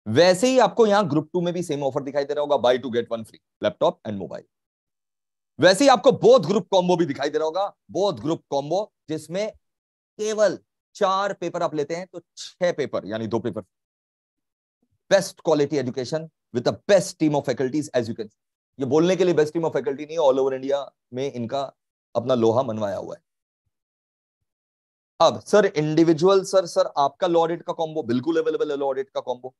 वैसे ही आपको यहां ग्रुप 2 में भी सेम ऑफर दिखाई दे रहा होगा, buy 2 get 1 free, laptop and mobile. वैसे ही आपको बोथ ग्रुप कॉम्बो भी दिखाई दे रहा होगा, बोथ ग्रुप कॉम्बो, जिसमें केवल 4 पेपर आप लेते हैं तो 6 पेपर यानी 2 paper. Best quality education with the best team of faculties as you can. ये बोलने के लिए बेस्ट टीम ऑफ फैकल्टी नहीं है, ऑल ओवर इंडिया में इनका अपना लोहा मनवाया हुआ है। अब सर इंडिविजुअल, सर आपका लॉ ऑडिट का कॉम्बो बिल्कुल अवेलेबल है, लॉ ऑडिट का कॉम्बो।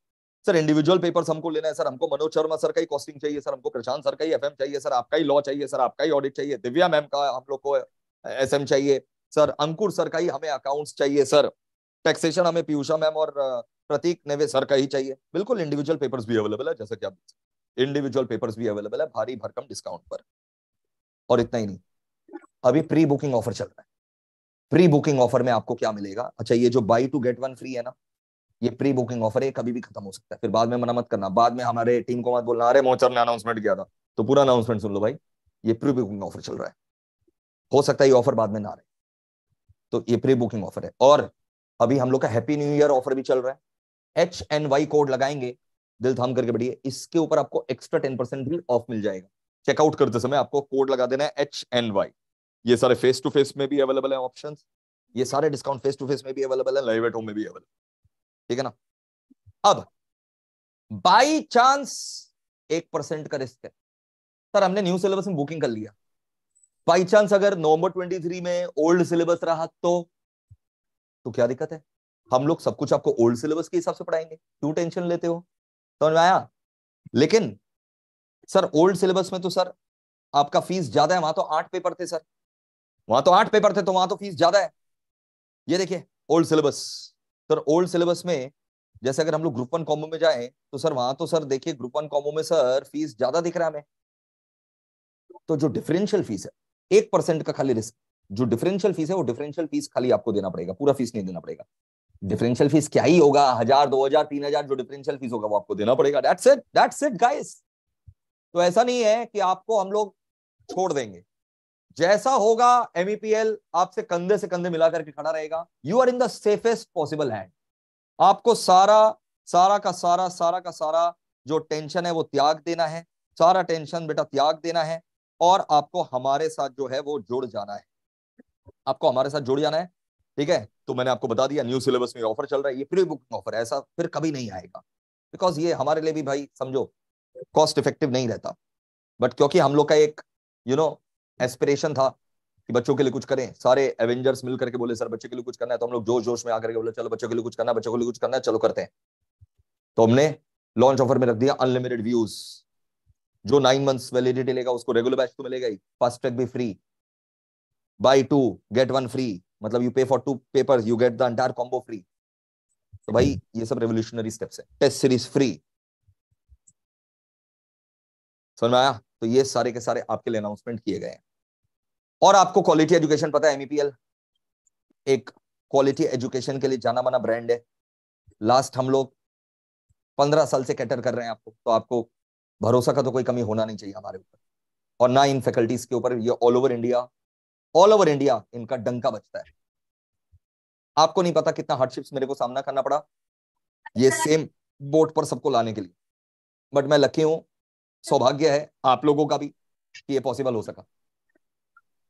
सर इंडिविजुअल पेपर्स हमको लेना है, सर हमको मनोज शर्मा सर का ही कॉस्टिंग चाहिए, सर हमको प्रशांत सर का ही एफएम चाहिए, सर आपका ही लॉ चाहिए, सर आपका ही ऑडिट चाहिए, दिव्या मैम का हम लोग को एसएम चाहिए, सर अंकुर सर का ही हमें अकाउंट्स चाहिए, सर टैक्सेशन हमें पीयूषा मैम और प्रतीक नेवे सर का ही चाहिए। बिल्कुल इंडिविजुअल पेपर्स भी अवेलेबल है, जैसा कि आप इंडिविजुअल पेपर्स भी अवेलेबल है भारी भरकम डिस्काउंट पर। और इतना ही नहीं, अभी प्री बुकिंग ऑफर चल रहा है। प्री बुकिंग ऑफर में आपको क्या मिलेगा? अच्छा, ये जो buy two get one free है ना, ये प्री बुकिंग ऑफर है, कभी भी खत्म हो सकता है। फिर बाद में मना मत करना, बाद में हमारे टीम को मत बोलना अरे मोहित सर ने अनाउंसमेंट किया था। तो पूरा अनाउंसमेंट सुन लो भाई, ये प्री बुकिंग ऑफर चल रहा है, हो सकता है ये ऑफर बाद में ना रहे, तो ये प्री बुकिंग ऑफर है। और अभी हम लोग का हैप्पी न्यू ईयर ऑफर भी चल रहा है। HNY कोड लगाएंगे, दिल थाम करके बढ़िए, इसके ऊपर आपको एक्स्ट्रा 10% भी ऑफ मिल जाएगा। चेकआउट करते समय आपको कोड लगा देना है HNY। ये सारे फेस टू फेस में भी अवेलेबल है ऑप्शंस, ये सारे डिस्काउंट फेस टू फेस में भी अवेलेबल है, लाइव एट होम में भी अवेलेबल, ठीक है ना। अब बाई चांस 1% का रिस्क है सर, हमने न्यू सिलेबस में बुकिंग कर लिया, बाई चांस अगर नवंबर 23 में ओल्ड सिलेबस रहा तो क्या दिक्कत है? हम लोग सब कुछ आपको ओल्ड सिलेबस के हिसाब से पढ़ाएंगे, क्यों टेंशन लेते हो? समझ में आया? लेकिन सर ओल्ड सिलेबस में तो सर आपका फीस ज्यादा है, वहां तो 8 पेपर थे सर, वहां तो 8 पेपर थे, तो वहां तो फीस ज्यादा है। ये देखिए old syllabus, sir old syllabus में जैसे अगर हम लोग ग्रुप 1 कॉम्बो में जाएं तो सर वहां तो सर देखिए ग्रुप 1 कॉम्बो में सर फीस ज्यादा दिख रहा है हमें। तो जो डिफरेंशियल फीस है 1% का खाली रिस्क, जो डिफरेंशियल फीस है वो डिफरेंशियल फीस खाली आपको देना पड़ेगा, पूरा फीस नहीं देना पड़ेगा। डिफरेंशियल फीस क्या ही होगा, 1000 2000 3000, जो डिफरेंशियल फीस होगा वो आपको देना पड़ेगा। That's it guys. तो ऐसा नहीं है कि आपको हम लोग छोड़ देंगे, जैसा होगा MEPL आपसे कंधे से कंधे मिला करके खड़ा रहेगा। You are in the safest possible hand. आपको सारा का सारा जो टेंशन है वो त्याग देना है, सारा टेंशन बेटा त्याग देना है, और आपको हमारे साथ जो है वो जुड़ जाना है, आपको हमारे साथ जुड़ जाना है, ठीक है। तो मैंने आपको बता दिया न्यू सिलेबस में ऑफर चल रहा है, ये प्री बुकिंग ऑफर है, ऐसा फिर कभी नहीं आएगा, बिकॉज ये हमारे लिए भी भाई समझो कॉस्ट इफेक्टिव नहीं रहता। बट क्योंकि हम लोग का एक एस्पिरेशन था कि बच्चों के लिए कुछ करें, सारे एवेंजर्स मिल करके बोले सर बच्चों के लिए कुछ करना है, तो हम लोग जोश जोश में आकर के बोले चलो बच्चों के लिए कुछ करना है, बच्चों के लिए कुछ करना है, चलो करते हैं। तो हमने लॉन्च ऑफर में रख दिया अनलिमिटेड व्यूज, जो 9 मंथ्स वैलिडिटी लेगा उसको रेगुलर बैच तो मिलेगा ही, फास्ट ट्रैक भी फ्री, बाय 2 गेट 1 फ्री, मतलब यू पे for 2 papers you get the entire combo free. तो भाई ये सब रेवोल्यूशनरी स्टेप्स है। टेस्ट सीरीज फ्री, समझ में आया? तो ये सारे के सारे आपके लिए अनाउंसमेंट किए गए हैं। और आपको क्वालिटी एजुकेशन पता है, MEPL एक क्वालिटी एजुकेशन के लिए जाना माना ब्रांड है। लास्ट हम लोग 15 साल से कैटर कर रहे हैं आपको, तो आपको भरोसा का तो कोई कमी होना नहीं चाहिए हमारे ऊपर, और ना इन फैकल्टीज के ऊपर। ये ऑल ओवर इंडिया इनका डंका बजता है। आपको नहीं पता कितना हार्डशिप्स मेरे को सामना करना पड़ा ये सेम बोट पर सबको लाने के लिए, बट मैं लकी हूं, सौभाग्य है आप लोगों का भी कि ये पॉसिबल हो सका।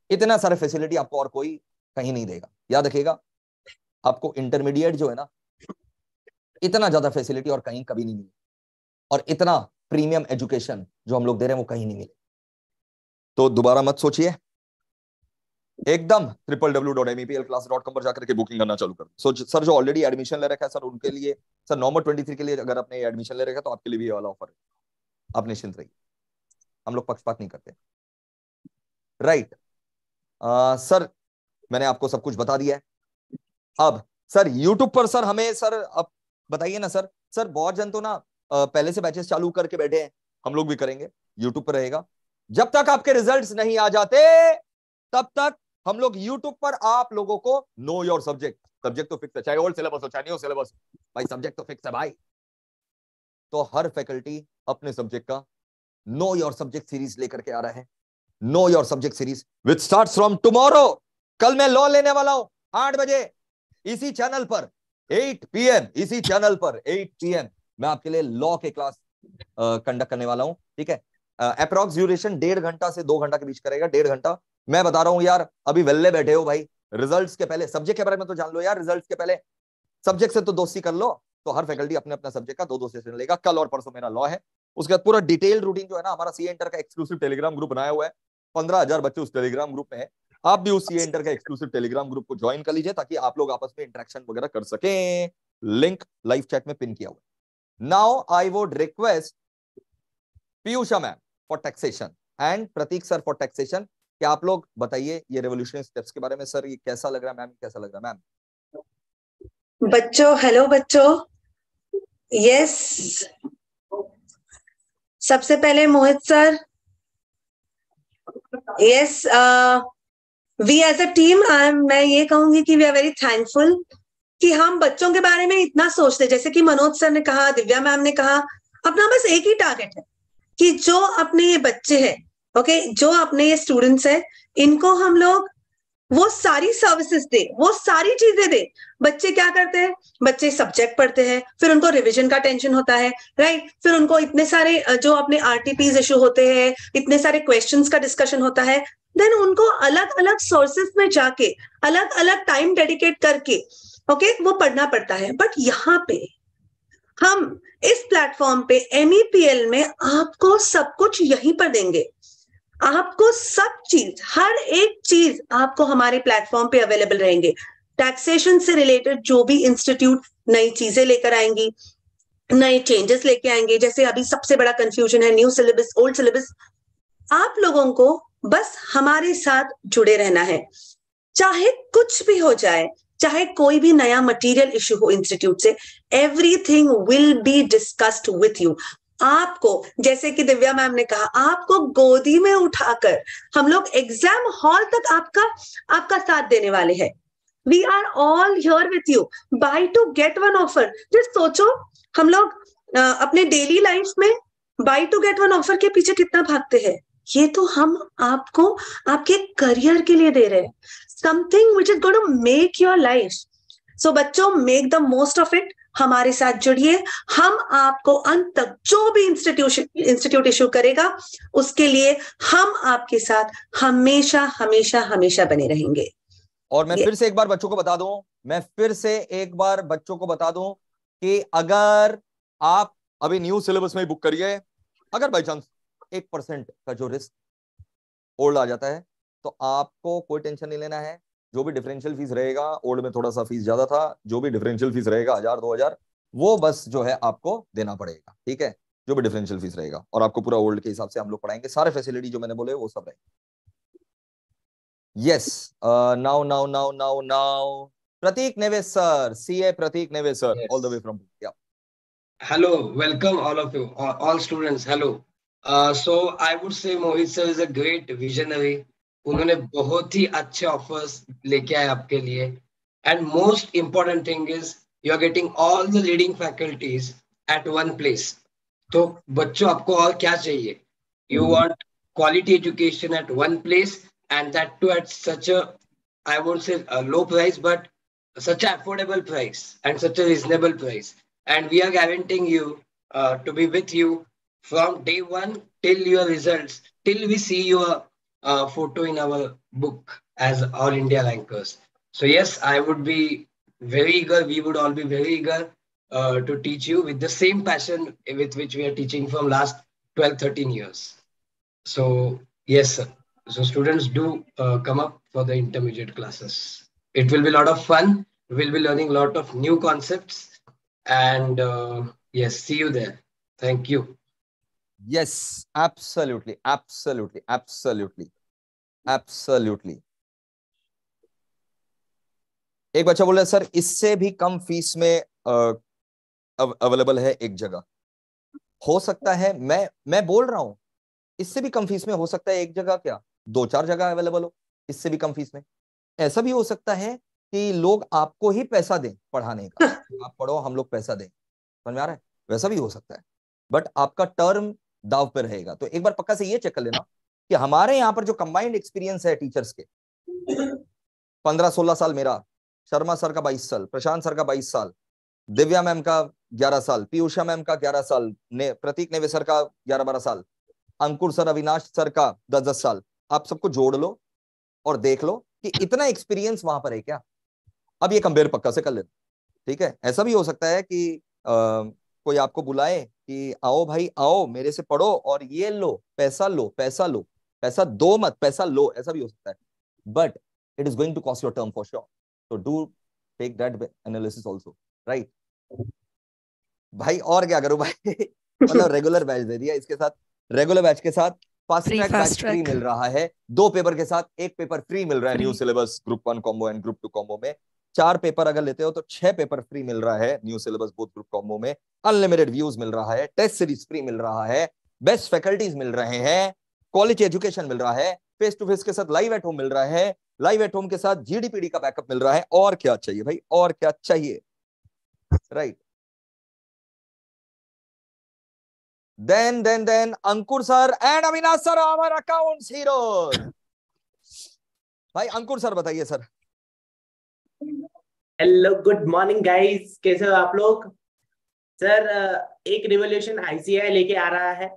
इतना सारे फैसिलिटी आपको और कोई कहीं नहीं देगा। याद रखिएगा, आपको इंटरमीडिएट जो है ना, इतना ज्यादा फैसिलिटी और कहीं कभी नहीं मिले, और इतना प्रीमियम एजुकेशन जो हम लोग दे रहे हैं वो कहीं नहीं मिले। तो दोबारा मत सोचिए, एकदम www.meplclass.com पर जाकर के बुकिंग करना चालू कर। सर जो ऑलरेडी एडमिशन ले रखा है सर उनके लिए, सर नवंबर 23 के लिए अगर आपने एडमिशन ले रखा है तो आपके लिए भी ये वाला ऑफर है, आप निश्चिंत रहिए, हम लोग पक्षपात नहीं करते, राइट। सर मैंने आपको सब कुछ बता दिया है। अब सर यूट्यूब पर सर हमें सर अब बताइए ना सर, बहुत जन तो ना पहले से बैचेस चालू करके बैठे हैं, हम लोग भी करेंगे, यूट्यूब पर रहेगा। जब तक आपके रिजल्ट्स नहीं आ जाते तब तक हम लोग यूट्यूब पर आप लोगों को नो योर सब्जेक्ट तो फिक्स है, चाहे ओल्ड सिलेबस हो चाहे न्यू सिलेबस, भाई सब्जेक्ट तो फिक्स है भाई। तो हर फैकल्टी अपने सब्जेक्ट का नो योर सब्जेक्ट सीरीज लेकर के आ रहा है। Know your subject series which starts from tomorrow. कल मैं लॉ लेने वाला हूं 8 बजे इसी चैनल पर, 8 PM इसी चैनल पर 8 PM मैं आपके लिए लॉ के क्लास कंडक्ट करने वाला हूं, ठीक है। अप्रोक्स ड्यूरेशन 1.5 घंटा से 2 घंटा के बीच करेगा, 1.5 घंटा। मैं बता रहा हूं यार, अभी वेल्ले बैठे हो भाई, रिजल्ट्स के पहले सब्जेक्ट के बारे में तो जान लो यार, रिजल्ट्स के पहले सब्जेक्ट से तो दोस्ती कर लो। तो हर फैकल्टी अपने अपना सब्जेक्ट का 2-2 सेशन लेगा। कल और परसों मेरा लॉ है, उसके बाद पूरा डिटेल रूटीन जो है ना, हमारा सीए इंटर का एक्सक्लूसिव टेलीग्राम ग्रुप बनाया हुआ है, 15,000 बच्चे उस टेलीग्राम ग्रुप में है। आप भी उस सीए इंटर का एक्सक्लूसिव टेलीग्राम ग्रुप को ज्वाइन कर लीजिए ताकि आप लोग आपस में इंटरेक्शन वगैरह कर सकें। लिंक लाइव चैट में पिन किया हुआ है। Now I would request Piyusha ma'am for taxation and Prateek sir for taxation, क्या आप लोग बताइए ये रेवोल्यूशनरी स्टेप्स के बारे में। सर ये कैसा लग रहा है मैम, कैसा लग रहा है मैम? बच्चों, हेलो बच्चों, यस। सबसे पहले Mohit sir, yes, we as a team मैं ये कहूंगी कि वी आर वेरी थैंकफुल कि हम बच्चों के बारे में इतना सोचते, जैसे कि मनोज सर ने कहा, दिव्या मैम ने कहा, अपना बस एक ही टारगेट है कि जो अपने ये बच्चे हैं, ओके, जो अपने ये स्टूडेंट्स हैं, इनको हम लोग वो सारी सर्विसेज दे, वो सारी चीजें दे। बच्चे क्या करते हैं, बच्चे सब्जेक्ट पढ़ते हैं, फिर उनको रिवीजन का टेंशन होता है, राइट, फिर उनको इतने सारे जो अपने आरटीपीज इशू होते हैं, इतने सारे क्वेश्चंस का डिस्कशन होता है, देन उनको अलग अलग सोर्सेस में जाके अलग अलग टाइम डेडिकेट करके ओके वो पढ़ना पड़ता है। बट यहाँ पे हम इस प्लेटफॉर्म पे MEPL में आपको सब कुछ यहीं पर देंगे। आपको सब चीज, हर एक चीज आपको हमारे प्लेटफॉर्म पे अवेलेबल रहेंगे। टैक्सेशन से रिलेटेड जो भी इंस्टीट्यूट नई चीजें लेकर आएंगी, नए चेंजेस लेके आएंगे, जैसे अभी सबसे बड़ा कंफ्यूजन है न्यू सिलेबस ओल्ड सिलेबस, आप लोगों को बस हमारे साथ जुड़े रहना है। चाहे कुछ भी हो जाए, चाहे कोई भी नया मटेरियल इशू हो इंस्टीट्यूट से, everything will be discussed with you. आपको, जैसे कि दिव्या मैम ने कहा, आपको गोदी में उठाकर हम लोग एग्जाम हॉल तक आपका साथ देने वाले हैं। We are all here with you, buy two get one offer. Just सोचो, हम लोग अपने डेली लाइफ में buy two get one offer के पीछे कितना भागते हैं, ये तो हम आपको आपके करियर के लिए दे रहे हैं, something which is going to make your life. So बच्चों, make the most of it, हमारे साथ जुड़िए। हम आपको अंत तक जो भी इंस्टीट्यूट इशू करेगा, उसके लिए हम आपके साथ हमेशा हमेशा हमेशा बने रहेंगे। और मैं फिर से एक बार बच्चों को बता दूं, कि अगर आप अभी न्यू सिलेबस में बुक करिए, अगर बाई चांस 1% का जो रिस्क ओल्ड आ जाता है, तो आपको कोई टेंशन नहीं लेना है। जो भी डिफरेंशियल फीस रहेगा, ओल्ड में थोड़ा सा फीस ज्यादा था, जो भी डिफरेंशियल फीस रहेगा 1000-2000, वो बस जो है आपको देना पड़ेगा, ठीक है, जो भी डिफरेंशियल फीस रहेगा, और आपको पूरा ओल्ड के हिसाब से हम लोग पढ़ाएंगे, सारे फैसिलिटी जो मैंने बोले वो सब रहेंगे। Yes, now Pratik Neves sir, CA Pratik Neves sir, Yes. all the way from yeah. Hello, welcome all of you, all students. Hello. So I would say Mohit sir is a great visionary. उन्होंने बहुत ही अच्छे offers लेके आए आपके लिए. And most important thing is you are getting all the leading faculties at one place. तो बच्चों, आपको और क्या चाहिए? You want quality education at one place, and that too at such a, I won't say a low price, but such an affordable price and such a reasonable price. And we are guaranteeing you to be with you from day one till your results, till we see your photo in our book as All India rankers. So yes, I would be very eager, we would all be very eager to teach you with the same passion with which we are teaching from last 12-13 years. So yes sir, so students do come up for the intermediate classes. It will be a lot of fun. We'll be learning a lot of new concepts, and yes, see you there. Thank you. Yes, absolutely. एक बच्चा बोल रहा है sir, इससे भी कम fees में available है एक जगह, हो सकता है। मैं बोल रहा हूं इससे भी कम फीस में हो सकता है एक जगह, क्या 2-4 जगह अवेलेबल हो इससे भी कम फीस में। ऐसा भी हो सकता है कि लोग आपको ही पैसा दें पढ़ाने का, आप पढ़ो हम लोग पैसा दें, समझ में आ रहा है, वैसा भी हो सकता है, बट आपका टर्म दाव पे रहेगा। तो एक बार पक्का से ये चेक कर लेना कि हमारे यहाँ पर जो कंबाइंड एक्सपीरियंस है टीचर्स के, 15-16 साल मेरा, शर्मा सर का 22 साल, प्रशांत सर का 22 साल, दिव्या मैम का 11 साल, पीयूषा मैम का 11 साल, प्रतीक नेवे सर का 11-12 साल, अंकुर सर, अविनाश सर का 10-10 साल, आप सबको जोड़ लो और देख लो कि इतना एक्सपीरियंस वहां पर है क्या। अब ये कंपेयर पक्का से कर लेना, ठीक है। ऐसा भी हो सकता है कि कोई आपको बुलाए कि आओ भाई आओ मेरे से पढ़ो और ये लो, पैसा दो मत, पैसा लो, ऐसा भी हो सकता है, but it is going to cost your term for sure. So do take that analysis also, right? भाई और क्या करूं भाई, मतलब रेगुलर बैच दे दिया, इसके साथ रेगुलर बैच के साथ फास्ट ट्रैक बैच फ्री मिल रहा है, 2 पेपर के साथ 1 पेपर फ्री मिल रहा है new syllabus group 1 combo and group 2 combo में। 4 पेपर अगर लेते हो तो 6 पेपर फ्री मिल रहा है new syllabus both group combo में। अनलिमिटेड व्यूज मिल रहा है, टेस्ट सीरीज फ्री मिल रहा है, बेस्ट फैकल्टीज मिल रहे हैं, क्वालिटी एजुकेशन मिल रहा है, फेस टू फेस के साथ लाइव एट होम मिल रहा है, लाइव एट होम के साथ GDPD का बैकअप मिल रहा है। और क्या चाहिए भाई, और क्या चाहिए, right. Then Ankur sir and Avinash sir, our accounts heroes. भाई अंकुर सर बताइए सर। हेलो, गुड मॉर्निंग गाइस, कैसे हो आप लोग? सर, एक रिवोल्यूशन आईसीआई लेके आ रहा है,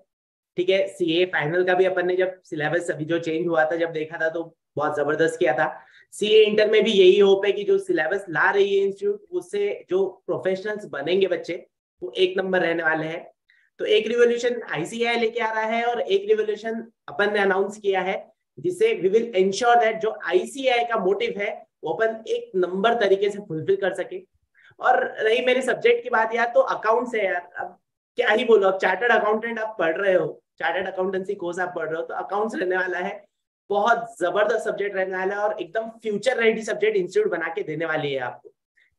ठीक है। सीए फाइनल का भी अपन ने जब सिलेबस अभी जो चेंज हुआ था जब देखा था तो बहुत जबरदस्त किया था। सीए इंटर में भी यही होप है कि जो सिलेबस ला रही है इंस्टीट्यूट, उससे जो प्रोफेशनल्स बनेंगे बच्चे वो एक नंबर रहने वाले हैं। तो एक रिवोल्यूशन आईसीआई लेके आ रहा है और एक रिवोल्यूशन अपन ने अनाउंस किया है, जिससे वी विल इंश्योर दैट जो आईसीआई का मोटिव है वो अपन एक नंबर तरीके से फुलफिल कर सके। और रही मेरे सब्जेक्ट की बात यार, तो अकाउंट्स है यार। अब क्या ही बोलो, अब चार्टर्ड अकाउंटेंट आप पढ़ रहे हो, चार्टर्ड अकाउंटेंसी कोर्स आप पढ़ रहे हो, तो अकाउंट्स रहने वाला है। बहुत जबरदस्त सब्जेक्ट रहने वाला है और एकदम फ्यूचर रेडी सब्जेक्ट इंस्टीट्यूट बना के देने वाली है आपको।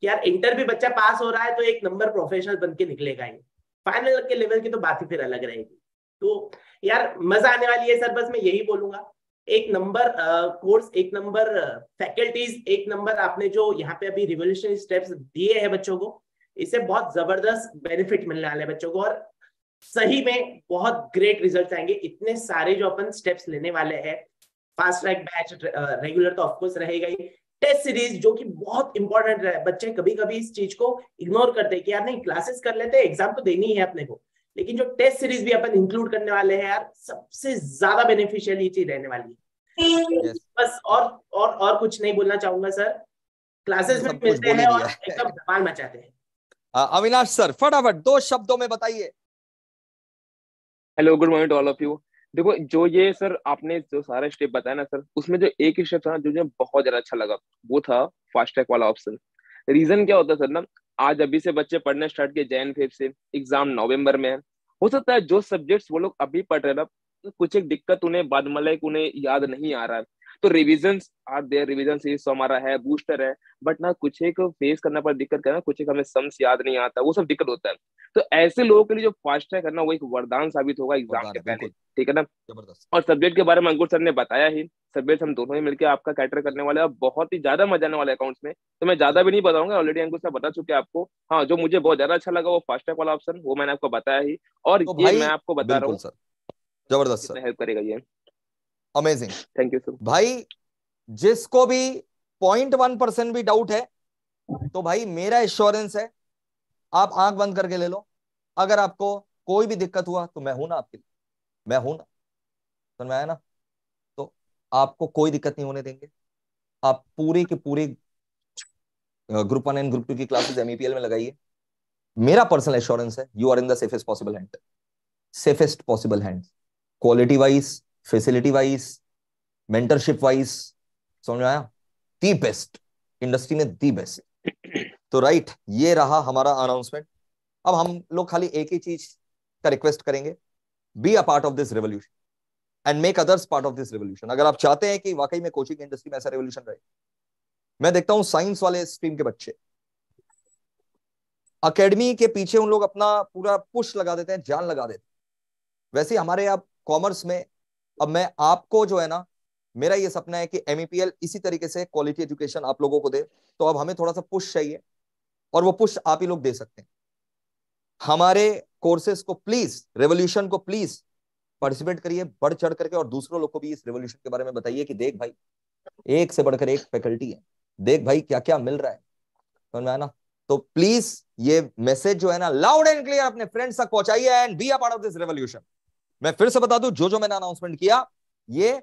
यार इंटर भी बच्चा पास हो रहा है तो एक नंबर प्रोफेशनल बन के निकलेगा ही। फाइनल के लेवल की तो बात ही फिर अलग रहेगी। तो यार मजा आने वाली है सर, बस मैं यही बोलूंगा। एक नंबर कोर्स, एक नंबर फैकल्टीज, एक नंबर आपने जो यहाँ पे अभी रिवोल्यूशनरी स्टेप्स दिए हैं बच्चों को, इससे बहुत जबरदस्त बेनिफिट मिलने वाले हैं बच्चों को और सही में बहुत ग्रेट रिजल्ट आएंगे। इतने सारे जो अपन स्टेप्स लेने वाले हैं, फास्ट ट्रैक बैच, रेगुलर तो ऑफकोर्स रहेगा ही, टेस्ट सीरीज जो कि बहुत इंपॉर्टेंट है। बच्चे कभी कभी इस चीज को इग्नोर करते हैं कि यार नहीं, क्लासेस कर लेते हैं, एग्जाम तो देनी है अपने को, लेकिन जो टेस्ट सीरीज भी अपन इंक्लूड करने वाले हैं यार, सबसे ज्यादा बेनिफिशियल ये चीज रहने वाली है। बस और कुछ नहीं बोलना चाहूंगा सर। क्लासेस में मिलते हैं और एकदम धमाल मचाते हैं। अविनाश सर फटाफट 2 शब्दों में बताइए। Hello, good morning to all of you. देखो, जो ये सर आपने जो सारा स्टेप बताया ना सर, उसमें जो एक ही स्टेप था जो मुझे बहुत ज्यादा अच्छा लगा, वो था फास्ट ट्रैक वाला ऑप्शन। रीजन क्या होता है सर ना, आज अभी से बच्चे पढ़ने स्टार्ट किए जैन फेब से, एग्जाम नवंबर में है। हो सकता है जो सब्जेक्ट्स वो लोग अभी पढ़ रहे हैं ना, कुछ एक दिक्कत उन्हें बाद में लाइक उन्हें याद नहीं आ रहा है, तो revisions are there, revision series हमारा है, बूस्टर है, बट ना कुछ एक फेस करना पर दिक्कत करना, कुछ एक हमें सम्स याद नहीं आता, वो सब दिक्कत होता है। तो ऐसे लोगों के लिए जो फास्ट ट्रैक करना वो एक वरदान साबित होगा एग्जाम के पहले, ठीक है ना। और सब्जेक्ट के बारे में अंकुर सर ने बताया ही, सब्जेक्ट हम दोनों ही मिलकर आपका कैटर करने वाले हैं, बहुत ही ज्यादा मजा आने वाला है अकाउंट्स में। तो मैं ज्यादा भी नहीं बताऊंगा, ऑलरेडी अंकुर सर बता चुके हैं आपको। हाँ, जो मुझे बहुत ज्यादा अच्छा लगा वो फास्ट ट्रैक वाला ऑप्शन, वो मैंने आपको बताया ही, और तो ये मैं आपको बता रहा हूँ सर, जबरदस्त सर, हेल्प करेगा ये। Amazing, thank you sir. भाई जिसको भी 0.1% भी डाउट है तो भाई मेरा एश्योरेंस है, आप आंख बंद करके ले लो। अगर आपको कोई भी दिक्कत हुआ तो मैं हूं ना आपके लिए, मैं हूं ना, समझ में आया ना। तो आपको कोई दिक्कत नहीं होने देंगे। आप पूरी की पूरी ग्रुप 1 एंड ग्रुप 2 की क्लासेस MEPL में लगाइए। मेरा पर्सनल एश्योरेंस है, you are in the safest possible hand, safest possible hand, quality wise, facility wise, mentorship wise, समझ में आया, दी बेस्ट इंडस्ट्री में, दी बेस्ट। तो राइट, ये रहा हमारा अनाउंसमेंट। अब हम लोग खाली एक ही चीज का रिक्वेस्ट करेंगे, B a part of this revolution and make others part of this revolution. अगर आप चाहते हैं कि वाकई में कोचिंग इंडस्ट्री में ऐसा रेवोल्यूशन रहे, मैं देखता हूं साइंस वाले स्ट्रीम के बच्चे अकेडमी के पीछे उन लोग अपना पूरा पुश लगा देते हैं, जान लगा देते हैं। वैसे हमारे आप कॉमर्स में, अब मैं आपको जो है ना, मेरा ये सपना है कि MEPL इसी तरीके से क्वालिटी एजुकेशन आप लोगों को दे। तो अब हमें थोड़ा सा पुश चाहिए और वो पुश आप ही लोग दे सकते हैं। हमारे कोर्सेज को प्लीज, रेवोल्यूशन को प्लीज पार्टिसिपेट करिए बढ़ चढ़ करके, और दूसरों लोग को भी इस रेवोल्यूशन के बारे में बताइए कि देख भाई, एक से बढ़कर एक फैकल्टी है, देख भाई क्या क्या मिल रहा है, समझ में आया ना। तो प्लीज ये मैसेज जो है ना, लाउड एंड क्लियर अपने फ्रेंड्स तक पहुंचाइए and be a part of this revolution. मैं फिर से बता दूं, जो मैंने अनाउंसमेंट किया, ये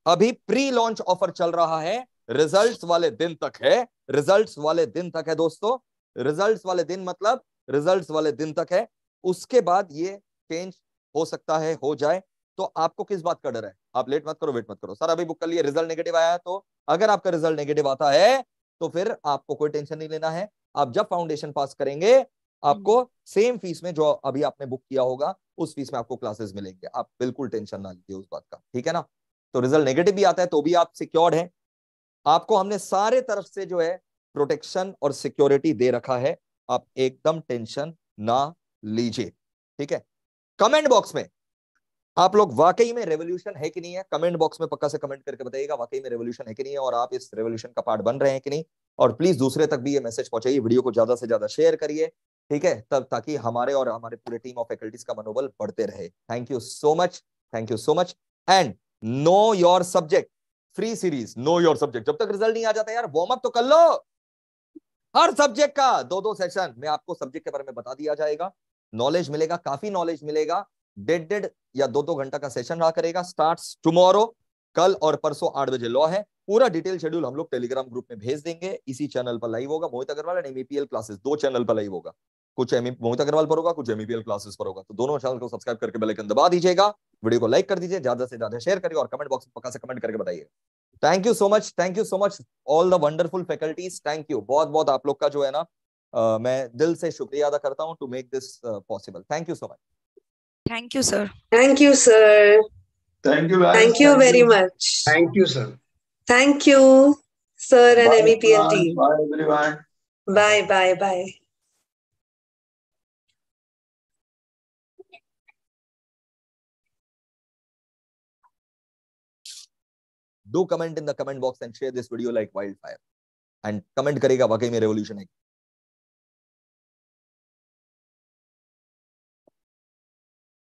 अभी प्री लॉन्च ऑफर चल रहा है, रिजल्ट्स वाले दिन तक है, रिजल्ट्स वाले दिन तक है दोस्तों, रिजल्ट्स वाले दिन मतलब रिजल्ट्स वाले दिन तक है। उसके बाद ये चेंज हो सकता है, हो जाए। तो आपको किस बात का डर है? आप लेट मत करो, वेट मत करो। सर अभी बुक कर लिए, रिजल्ट नेगेटिव आया है, तो अगर आपका रिजल्ट नेगेटिव आता है तो फिर आपको कोई टेंशन नहीं लेना है। आप जब फाउंडेशन पास करेंगे, आपको सेम फीस में जो अभी आपने बुक किया होगा उस फीस में आपको क्लासेस मिलेंगे। आप बिल्कुल टेंशन ना लीजिए उस बात का, ठीक है ना। तो रिजल्ट नेगेटिव भी आता है तो भी आप सिक्योर्ड हैं। आपको हमने सारे तरफ से जो है प्रोटेक्शन और सिक्योरिटी दे रखा है, आप एकदम टेंशन ना लीजिए, ठीक है। कमेंट बॉक्स में आप लोग वाकई में रेवोल्यूशन है कि नहीं है, कमेंट बॉक्स में पक्का से कमेंट करके बताइएगा वाकई में रेवोल्यूशन है कि नहीं है, और आप इस रेवोल्यूशन का पार्ट बन रहे हैं कि नहीं। और प्लीज दूसरे तक भी ये मैसेज पहुंचाइए, वीडियो को ज्यादा से ज्यादा शेयर करिए, ठीक है, तब ताकि हमारे और हमारे पूरे टीम ऑफ फैकल्टीज का मनोबल बढ़ते रहे। Thank you so much, thank you so much. And know your subject free series, know your subject, जब तक रिजल्ट नहीं आ जाता यार वार्म अप तो कर लो। हर सब्जेक्ट का 2-2 सेशन में आपको सब्जेक्ट के बारे में बता दिया जाएगा, नॉलेज मिलेगा, काफी नॉलेज मिलेगा। 1.5 या 2-2 घंटा का सेशन रहा करेगा। स्टार्ट्स टुमारो, कल और परसों 8 बजे लॉ है। पूरा डिटेल शेड्यूल हम लोग टेलीग्राम ग्रुप में भेज देंगे, इसी चैनल पर लाइव होगा। Mohit Agrawal and MEPL classes 2 channel पर लाइव होगा, कुछ मोहित अग्रवाल पर होगा, कुछ एमईपीएल क्लासेस पर होगा। तो दोनों चैनल को सब्सक्राइब करके बेल आइकन दबा दीजिएगा, वीडियो को लाइक कर दीजिए, ज्यादा से ज्यादा शेयर करिए और कमेंट बॉक्स में पक्का से कमेंट करके बताइए। Thank you so much, thank you so much all the wonderful faculties, thank you बहुत बहुत आप लोग का जो है ना मैं दिल से शुक्रिया अदा करता हूं to make this possible. Thank you so much. Thank you sir. Thank you sir. Thank you guys. Thank you very much. Thank you sir. Thank you, sir and Bye MEPL everyone. team. Bye everyone. Bye, bye, bye. Do comment in the comment box and share this video like wildfire. And comment करेगा वाकई में revolution है।